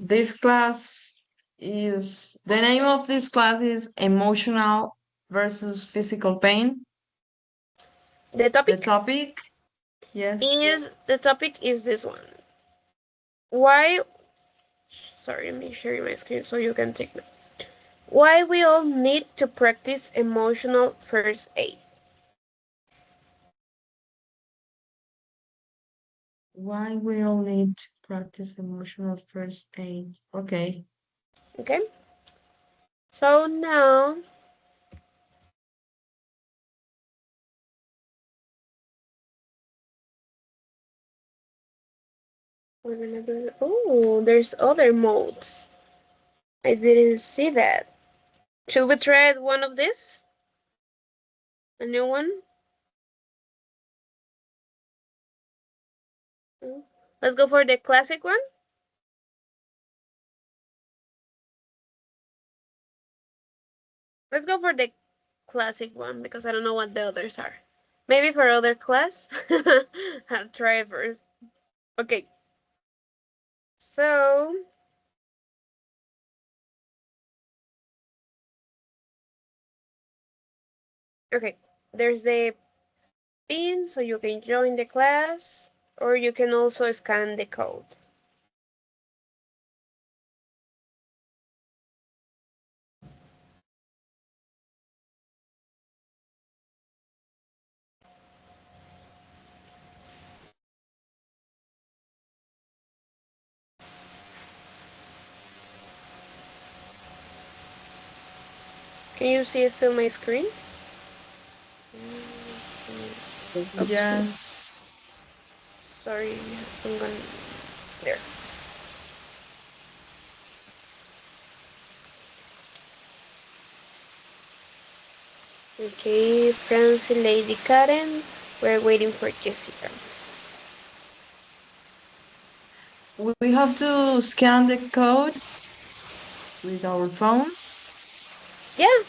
this class the name of this class is emotional versus physical pain. The The topic topic, yes. is this one. Why? Sorry, let me share my screen so you can take note. Why we all need to practice emotional first aid. Why we all need to practice emotional first aid. Okay. Okay. So now We're gonna do. Oh, there's other modes. I didn't see that. Should we try one of this? A new one? Let's go for the classic one. Let's go for the classic one because I don't know what the others are. Maybe for other class. I'll try it first. Okay. So okay. There's the pin so you can join the class or you can also scan the code. Can you see still my screen? Oops. Yes. Sorry, I'm gonna there. Okay, Francie, Lady Karen, we're waiting for Jessica. We have to scan the code with our phones. Yeah,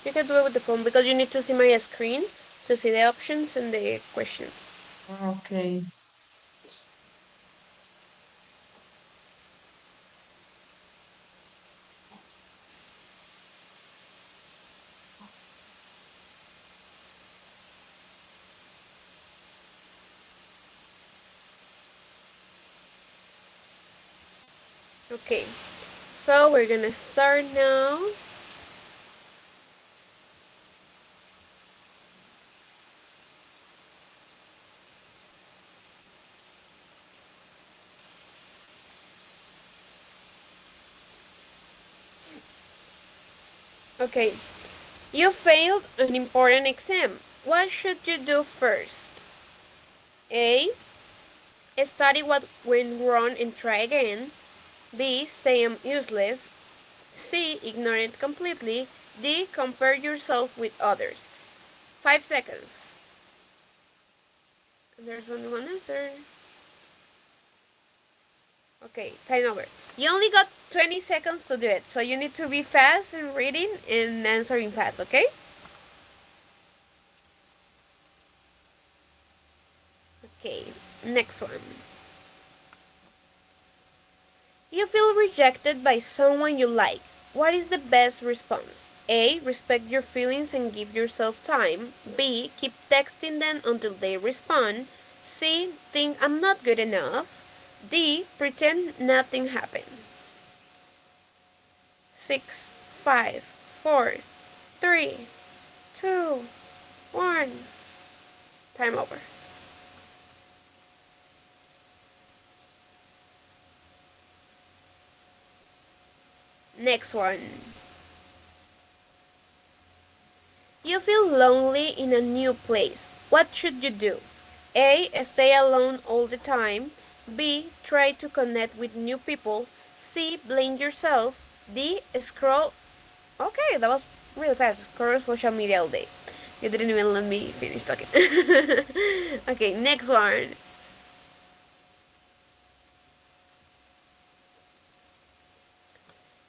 you can do it with the phone because you need to see my screen to see the options and the questions. Okay. Okay, so we're gonna start now. Okay, you failed an important exam. What should you do first? A. Study what went wrong and try again. B. Say I'm useless. C. Ignore it completely. D. Compare yourself with others. 5 seconds. There's only one answer. Okay, time over. You only got 20 seconds to do it, so you need to be fast in reading and answering fast, okay? Okay, next one. You feel rejected by someone you like. What is the best response? A. Respect your feelings and give yourself time. B. Keep texting them until they respond. C. Think I'm not good enough. D. Pretend nothing happened. 6, 5, 4, 3, 2, 1. Time over. Next one. You feel lonely in a new place. What should you do? A. Stay alone all the time. B. Try to connect with new people. C. Blame yourself. D. Scroll. Okay, that was really fast. Scroll social media all day. You didn't even let me finish talking. Okay, next one.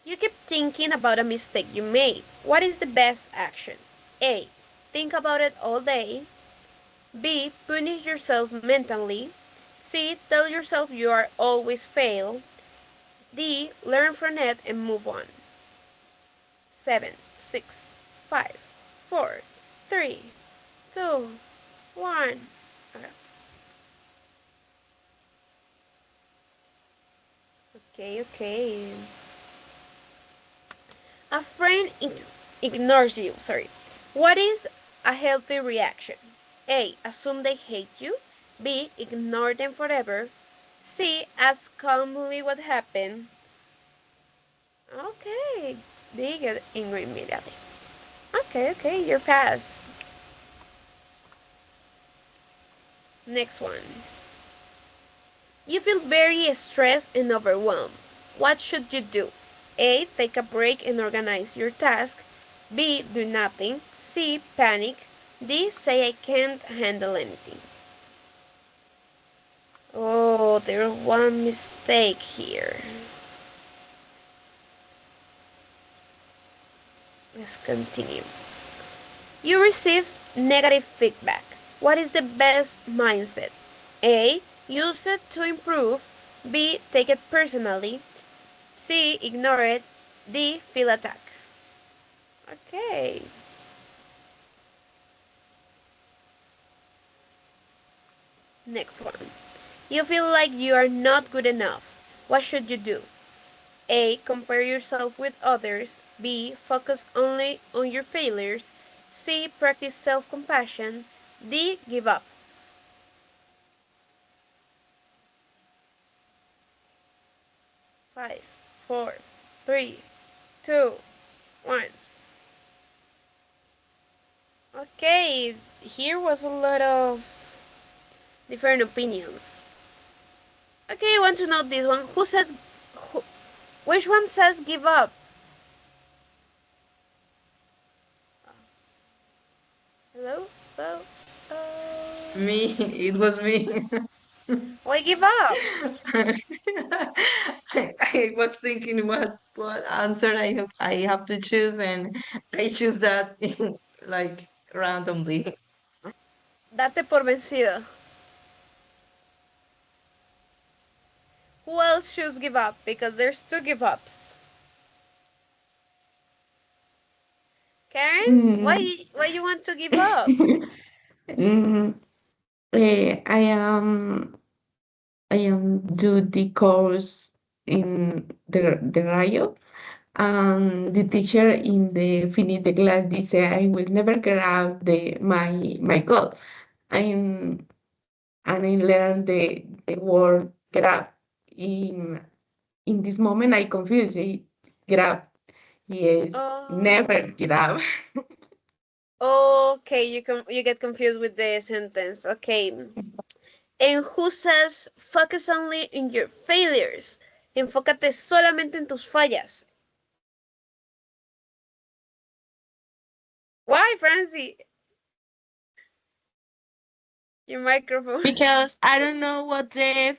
You keep thinking about a mistake you made. What is the best action? A. Think about it all day. B. Punish yourself mentally. C. Tell yourself you are always fail. D. Learn from it and move on. 7, 6, 5, 4, 3, 2, 1. Okay. A friend ignores you. Sorry. What is a healthy reaction? A. Assume they hate you. B. Ignore them forever. C. Ask calmly what happened. Okay. D. Get angry immediately. Okay, you're fast. Next one. You feel very stressed and overwhelmed. What should you do? A. Take a break and organize your task. B. Do nothing. C. Panic. D. Say I can't handle anything. Oh, there's one mistake here. Let's continue. You receive negative feedback. What is the best mindset? A. Use it to improve. B. Take it personally. C. Ignore it. D. Feel attacked. Okay. Next one. You feel like you are not good enough. What should you do? A. Compare yourself with others. B. Focus only on your failures. C. Practice self-compassion. D. Give up. 5, 4, 3, 2, 1. Okay, here was a lot of different opinions. Okay, I want to know this one. Who, which one says give up? Hello? Hello? Me, it was me. Why give up? I was thinking what answer I have to choose, and I choose that like randomly. Darte por vencido. Who else should give up? Because there's two give ups. Karen, Mm, why you want to give up? mm, I am do the course in the Rayo, and the teacher in the finish the class they say I will never get out my goal. I'm and I learned the word get up. In this moment I confuse it. Get up. Yes, Oh, never get up. okay. You get confused with the sentence. Okay. And who says focus only in your failures? Enfócate solamente en tus fallas. Why, Francie? Your microphone. Because I don't know what the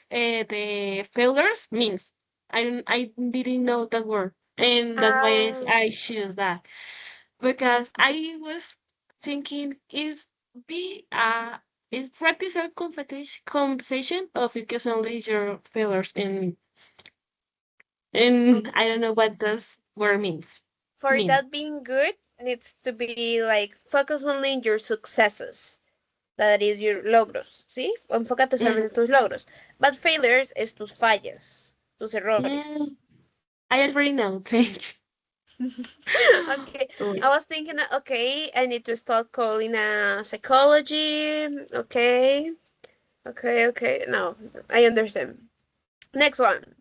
failures means. I didn't know that word, and that's why Um, I choose that. Because I was thinking be is practice a conversation of focus only your failures, and okay. I don't know what this word For mean. that being good, needs to be like focus only in your successes. That is your logros, ¿sí? Enfócate solamente Mm, en tus logros. But failures es tus fallas, tus errores. mm, I already know. Thank Okay, you. I was thinking, okay, I need to start calling psychology. Okay, okay. No, I understand. Next one.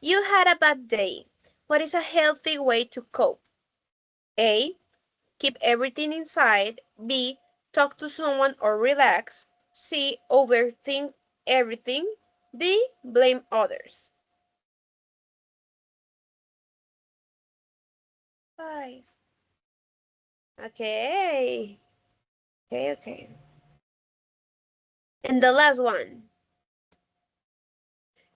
You had a bad day. What is a healthy way to cope? A. Keep everything inside. B. Talk to someone or relax. C. Overthink everything. D. Blame others. 5. Okay. Okay. And the last one.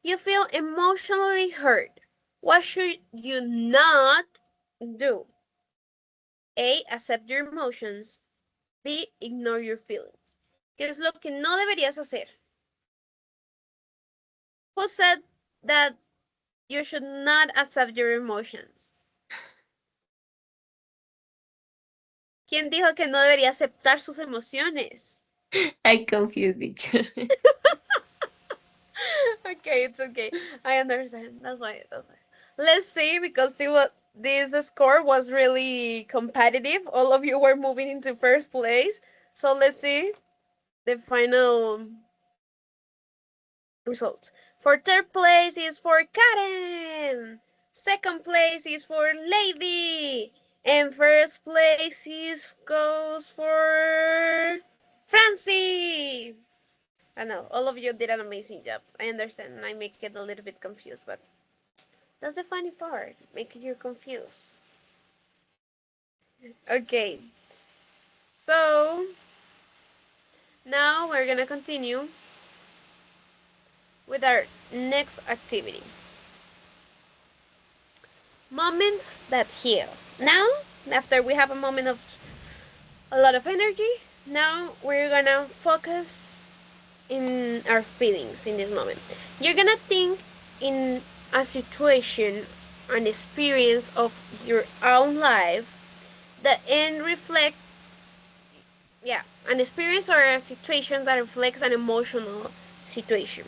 You feel emotionally hurt. What should you not do? A. Accept your emotions. B. Ignore your feelings. ¿Qué es lo que no deberías hacer? Who said that you should not accept your emotions? ¿Quién dijo que no debería aceptar sus emociones? I confused teacher. Okay, it's okay. I understand. That's why. Let's see, because see what this score was really competitive. All of you were moving into first place. So let's see the final results. For third place is for Karen. Second place is for Lady. And first place goes for Francie! I know, all of you did an amazing job. I understand, I make it a little bit confused, but that's the funny part, making you confused. Okay, so now we're gonna continue with our next activity. Moments that heal. Now, after we have a moment of a lot of energy, now we're gonna focus in our feelings in this moment. You're gonna think in a situation, an experience of your own life that and reflect, yeah, an experience or a situation that reflects an emotional situation.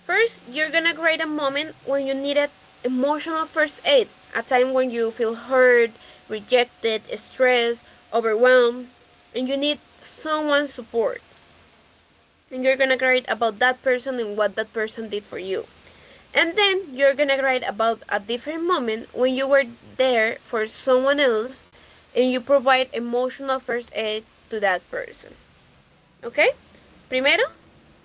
First, you're gonna create a moment when you needed emotional first aid, a time when you feel hurt, rejected, stressed, overwhelmed, and you need someone's support. And you're gonna write about that person and what that person did for you. And then you're gonna write about a different moment when you were there for someone else and you provide emotional first aid to that person. ¿Ok? Primero,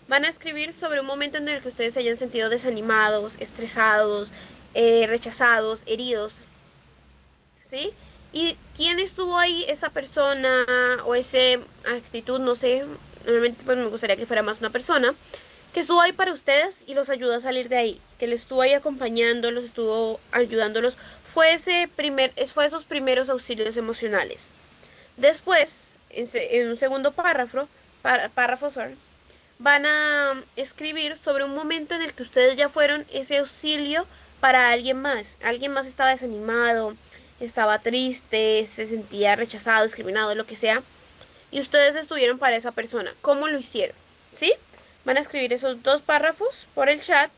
van a escribir sobre un momento en el que ustedes se hayan sentido desanimados, estresados, rechazados, heridos. ¿Sí? ¿Y quién estuvo ahí? Esa persona o esa actitud, no sé. Normalmente pues me gustaría que fuera más una persona que estuvo ahí para ustedes y los ayudó a salir de ahí, que les estuvo ahí acompañando, los estuvo ayudándolos, fue esos primeros auxilios emocionales. Después, en un segundo párrafo, van a escribir sobre un momento en el que ustedes ya fueron ese auxilio para alguien más. Alguien más estaba desanimado, estaba triste, se sentía rechazado, discriminado, lo que sea. Y ustedes estuvieron para esa persona. ¿Cómo lo hicieron? ¿Sí? Van a escribir esos 2 párrafos por el chat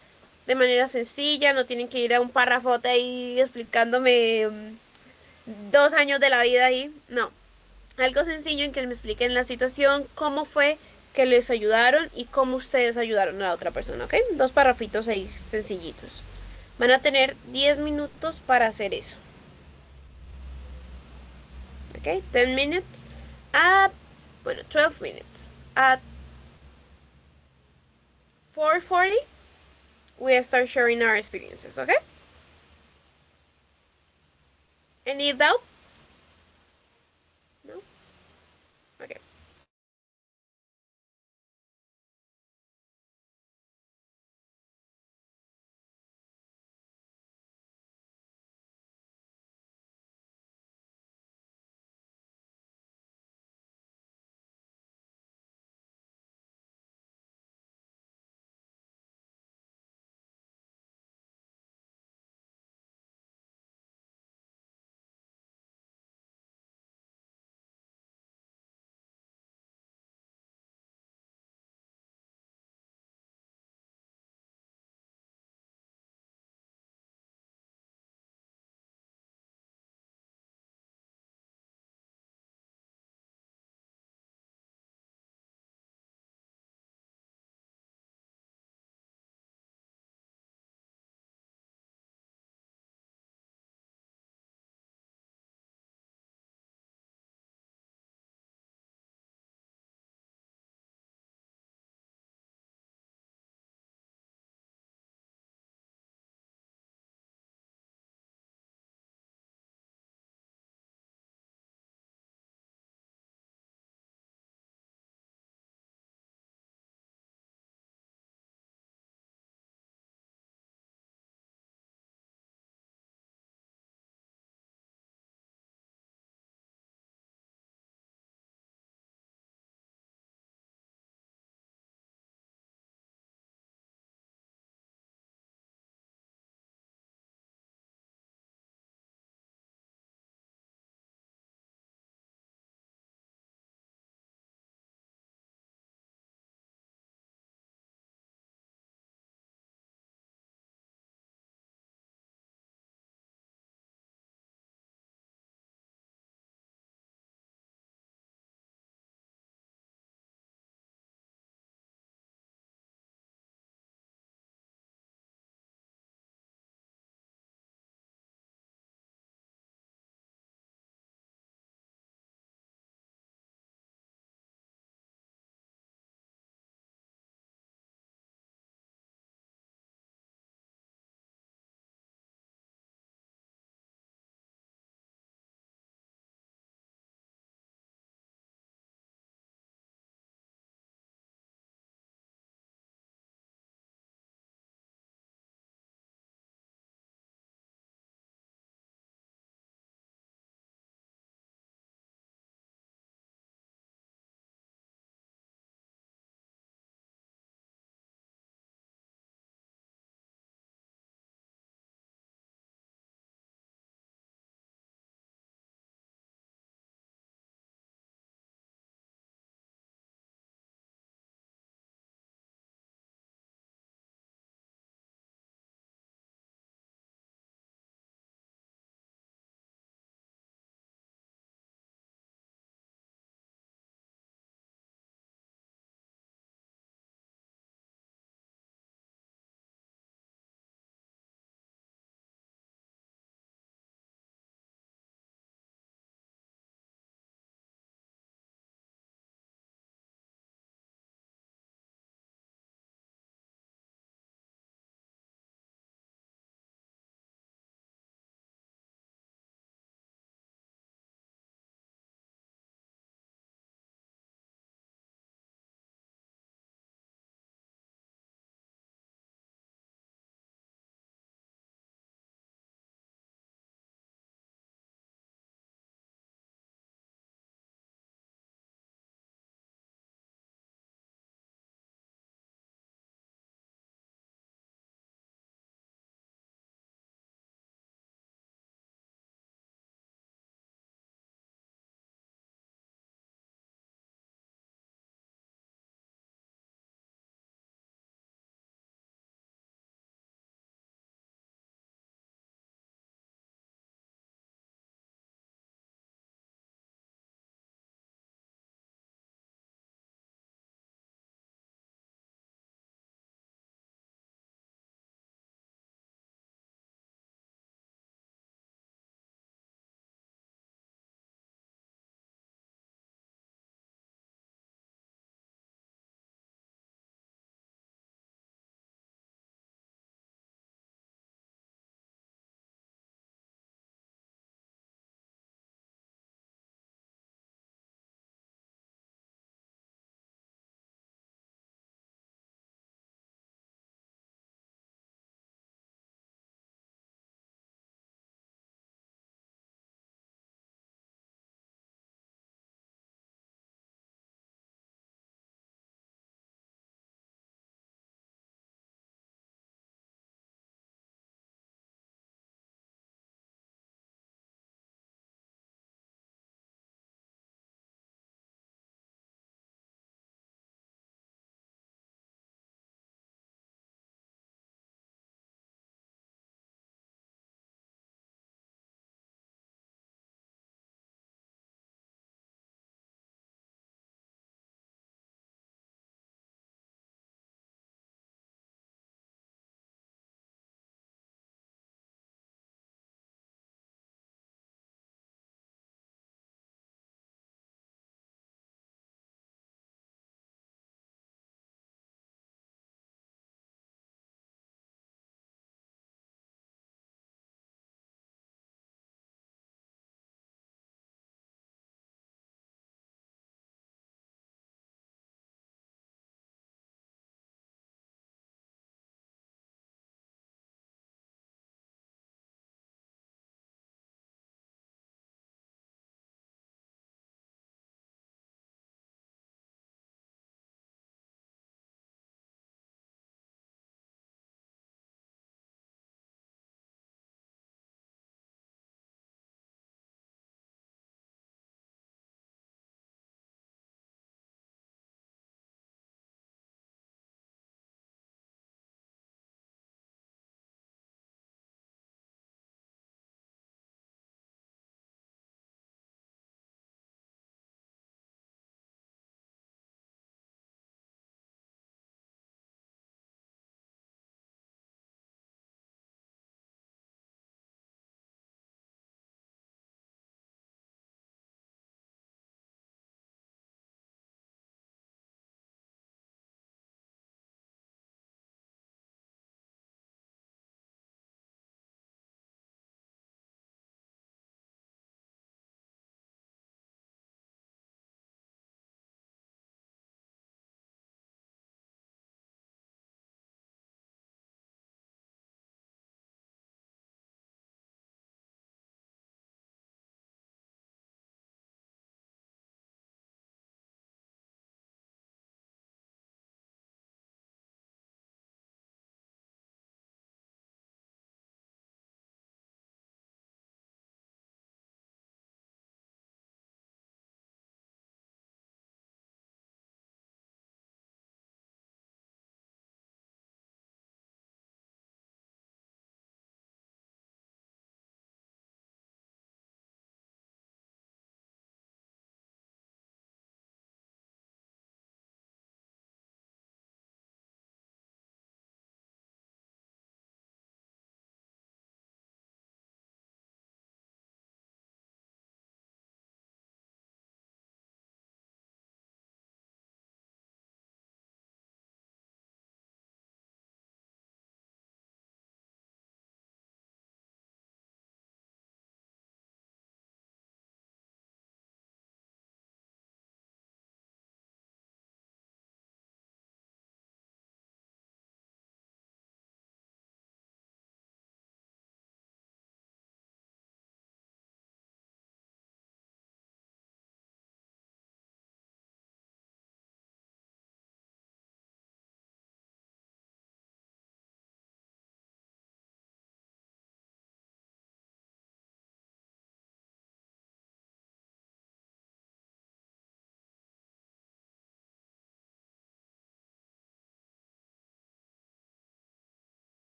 de manera sencilla. No tienen que ir a un párrafote ahí explicándome 2 años de la vida ahí. No, algo sencillo en que me expliquen la situación, cómo fue que les ayudaron y cómo ustedes ayudaron a la otra persona, ¿ok? 2 párrafitos ahí sencillitos. Van a tener 10 minutos para hacer eso. ¿Ok? 10 minutes. Bueno, 12 minutes. At 4:40, we start sharing our experiences, ¿ok? Any doubt? No? Okay.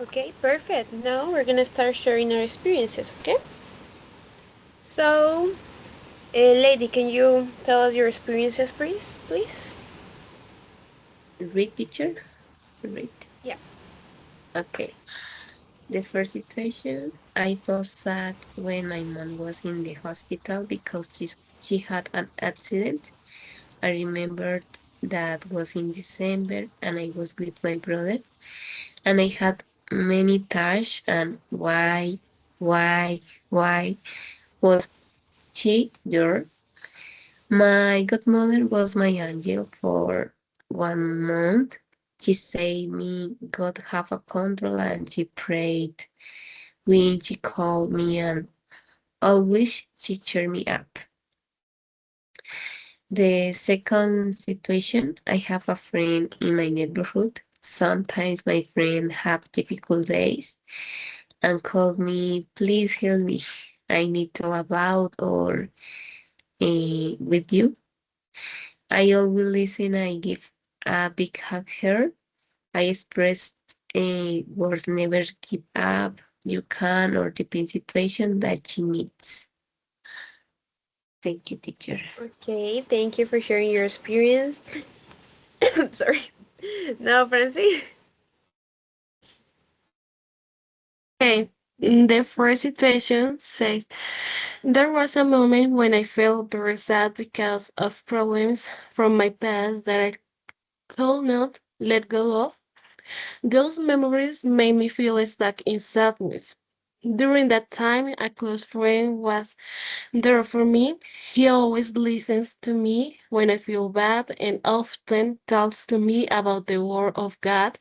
Okay, perfect. Now we're gonna start sharing our experiences, okay? So, lady, can you tell us your experiences, please? Please? Read, teacher. Read. Yeah. Okay. The first situation, I felt sad when my mom was in the hospital because she had an accident. I remembered that was in December and I was with my brother and I had many tasks and why was she there? My godmother was my angel for 1 month. She said me God have a control and she prayed when she called me and always she cheered me up. The second situation, I have a friend in my neighborhood. Sometimes my friend have difficult days and call me, please help me. I need to about or with you. I always listen. I give a big hug her. I expressed words never give up. You can or the situation that she needs. Thank you, teacher. Okay, thank you for sharing your experience. Sorry. Now, Francie. Okay, the first situation says, there was a moment when I felt very sad because of problems from my past that I could not let go of. Those memories made me feel stuck in sadness. During that time, a close friend was there for me. He always listens to me when I feel bad and often talks to me about the word of God,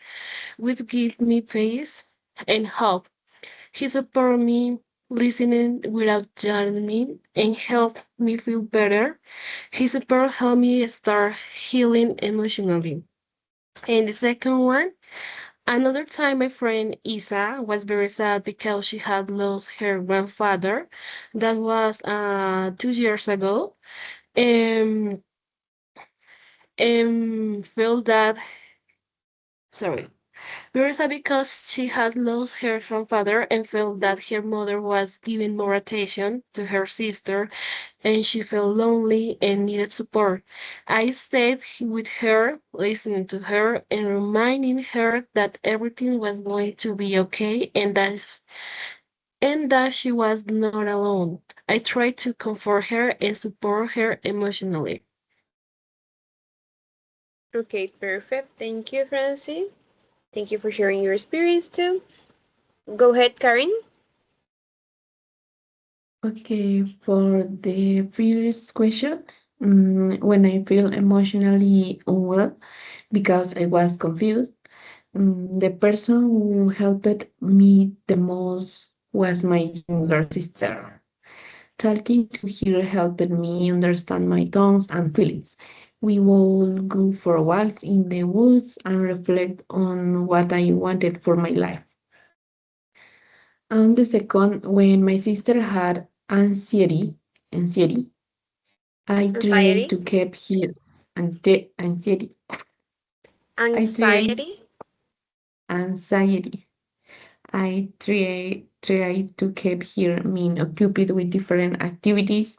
which gives me peace and hope. He supported me, listening without judging me, and helped me feel better. His support helped me start healing emotionally. And the second one, another time my friend Isa was very sad because she had lost her grandfather. That was 2 years ago. Um, and felt that, sorry, very sad because she had lost her grandfather and felt that her mother was giving more attention to her sister and she felt lonely and needed support. I stayed with her, listening to her and reminding her that everything was going to be okay and that she was not alone. I tried to comfort her and support her emotionally. Okay, perfect. Thank you, Francie. Thank you for sharing your experience too. Go ahead, Karen. Okay, for the first question, when I feel emotionally unwell because I was confused, the person who helped me the most was my younger sister. Talking to her helped me understand my thoughts and feelings. We would go for walks in the woods and reflect on what I wanted for my life. And the second, when my sister had anxiety, I tried Anxiety. to keep her anxiety. I tried Anxiety. anxiety. I tried to keep her mean occupied with different activities,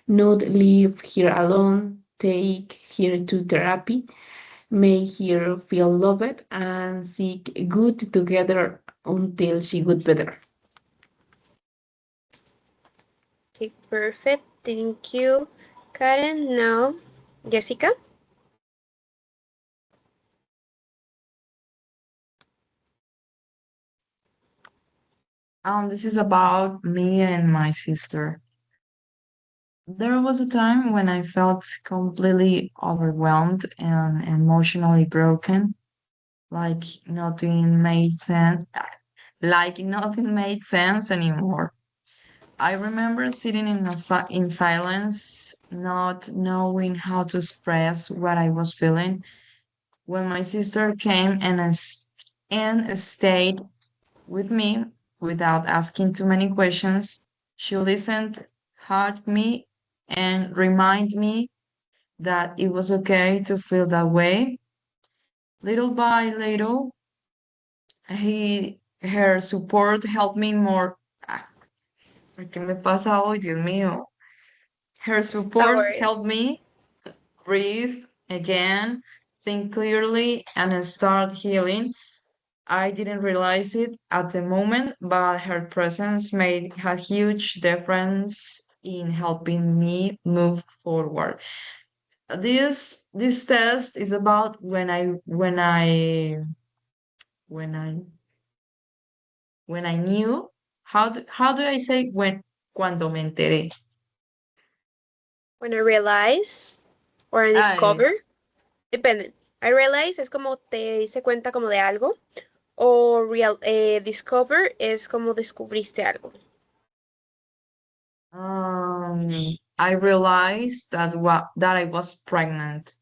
not leave her alone, take her to therapy, make her feel loved, and seek good together until she got better. Okay, perfect. Thank you, Karen. Now, Jessica. This is about me and my sister. There was a time when I felt completely overwhelmed and emotionally broken, like nothing made sense, anymore. I remember sitting in silence, not knowing how to express what I was feeling. When my sister came and stayed with me without asking too many questions, she listened, hugged me, and reminded me that it was okay to feel that way. Little by little, he her support helped me more. ¿Qué me pasa hoy, Dios mío? Her No support worries. helped me breathe again, think clearly, and start healing. I didn't realize it at the moment, but her presence made a huge difference in helping me move forward. This test is about when I when I knew. How do I say cuando me enteré? When I realize or I Ah, discover, es depende. I realize es como te diste cuenta como de algo, o discover es como descubriste algo. I realized that I was pregnant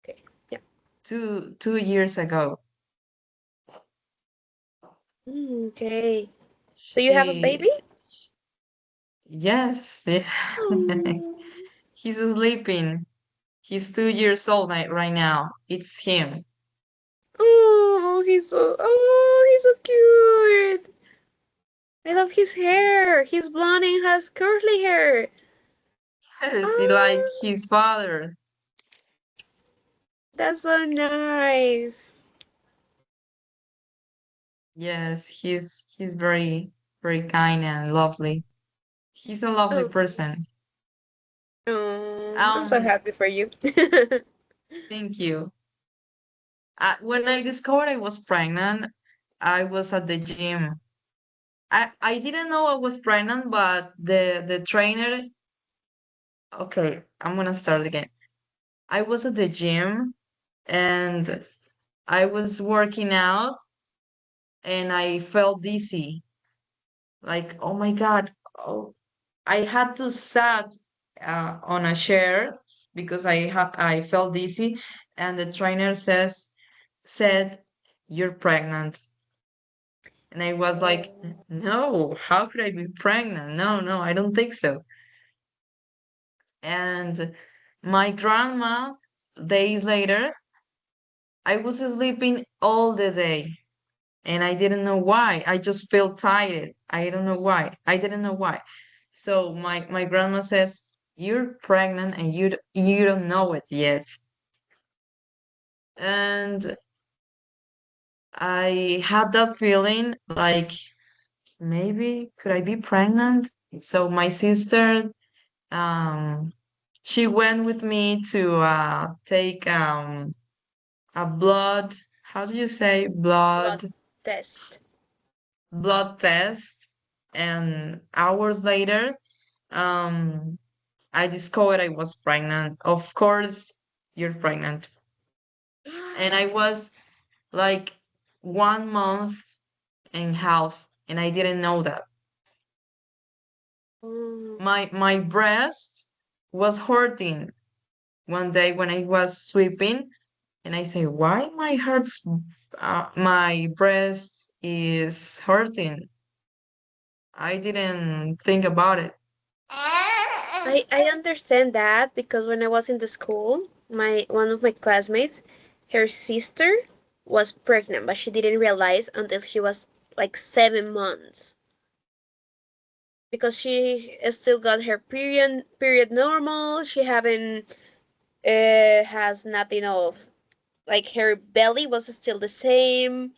Okay, yeah. 2 years ago. Okay. So you have a baby? She, yes, Oh, he's sleeping. He's 2 years old right now. It's him. he's so cute. I love his hair. He's blonde and has curly hair. Yes, he like Ah, his father. that's so nice. Yes, he's very very kind and lovely. He's a lovely Oh, person. I'm so Um, happy for you. thank you. When I discovered I was pregnant, I was at the gym. I didn't know I was pregnant, but the trainer. Okay, I'm gonna start again. I was at the gym and I was working out and I felt dizzy. Like, oh my God. Oh, I had to sat on a chair because I felt dizzy, and the trainer said, "You're pregnant." And I was like, "No, how could I be pregnant? No, no, I don't think so." And my grandma, days later, I was sleeping all the day and I didn't know why. I just felt tired. I don't know why. I didn't know why. So my grandma says, "You're pregnant and you don't know it yet." And I had that feeling like maybe could I be pregnant? So my sister, um, she went with me to take a blood. How do you say Blood blood? test. Blood test, and hours later, um, I discovered I was pregnant. Of course, you're pregnant. And I was like 1 month and half, and I didn't know that. Mm, My breast was hurting one day when I was sweeping, and I say, "Why my breast is hurting?" I didn't think about it. I understand that because when I was in the school, my one of my classmates, her sister was pregnant, but she didn't realize until she was like 7 months because she still got her period normal. She haven't has nothing of like her belly was still the same,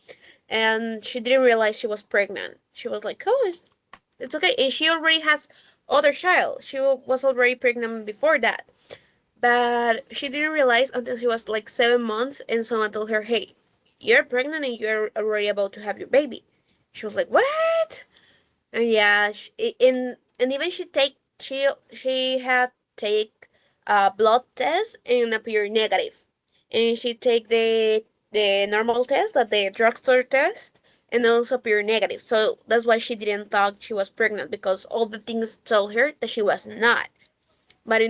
and she didn't realize she was pregnant. She was like, "Oh, it's okay," and she already has other child. She was already pregnant before that. But she didn't realize until she was like 7 months, and someone told her, "Hey, you're pregnant and you're already about to have your baby." She was like, "What?" And yeah, and even she had take a blood test and appear negative, and she take the normal test, that the drugstore test, and also appear negative. So that's why she didn't thought she was pregnant because all the things told her that she was not. But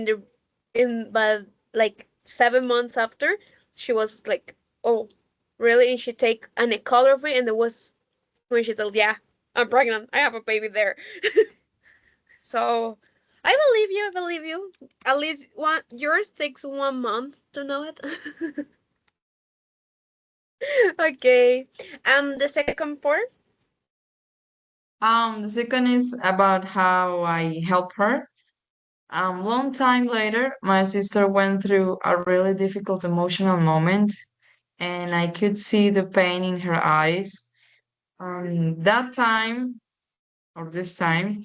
but like 7 months after, she was like, "Oh, really?" And she take an ecography, and it was when she told, "Yeah, I'm pregnant. I have a baby there." So I believe you. I believe you. At least one yours takes 1 month to know it. Okay. The second part. The second is about how I help her. Long time later, my sister went through a really difficult emotional moment, and I could see the pain in her eyes. That time, or this time,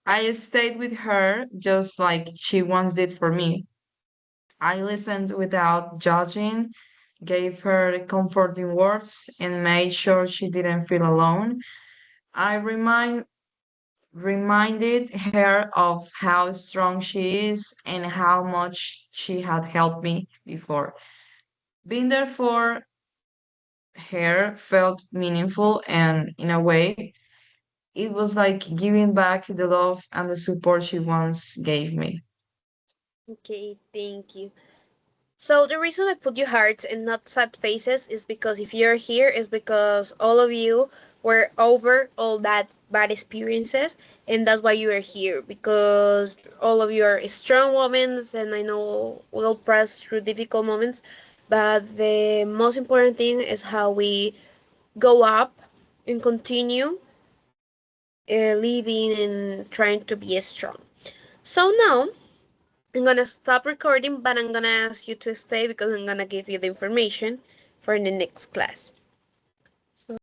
I stayed with her just like she once did for me. I listened without judging, gave her comforting words, and made sure she didn't feel alone. I reminded her of how strong she is and how much she had helped me before. Being there for her felt meaningful, and in a way, it was like giving back the love and the support she once gave me. Okay, thank you. So the reason I put you hearts and not sad faces is because if you're here is because all of you were over all that bad experiences, and that's why you are here, because all of you are strong women, and I know we'll pass through difficult moments, but the most important thing is how we go up and continue living and trying to be strong. So now I'm gonna stop recording, but I'm gonna ask you to stay because I'm gonna give you the information for the next class.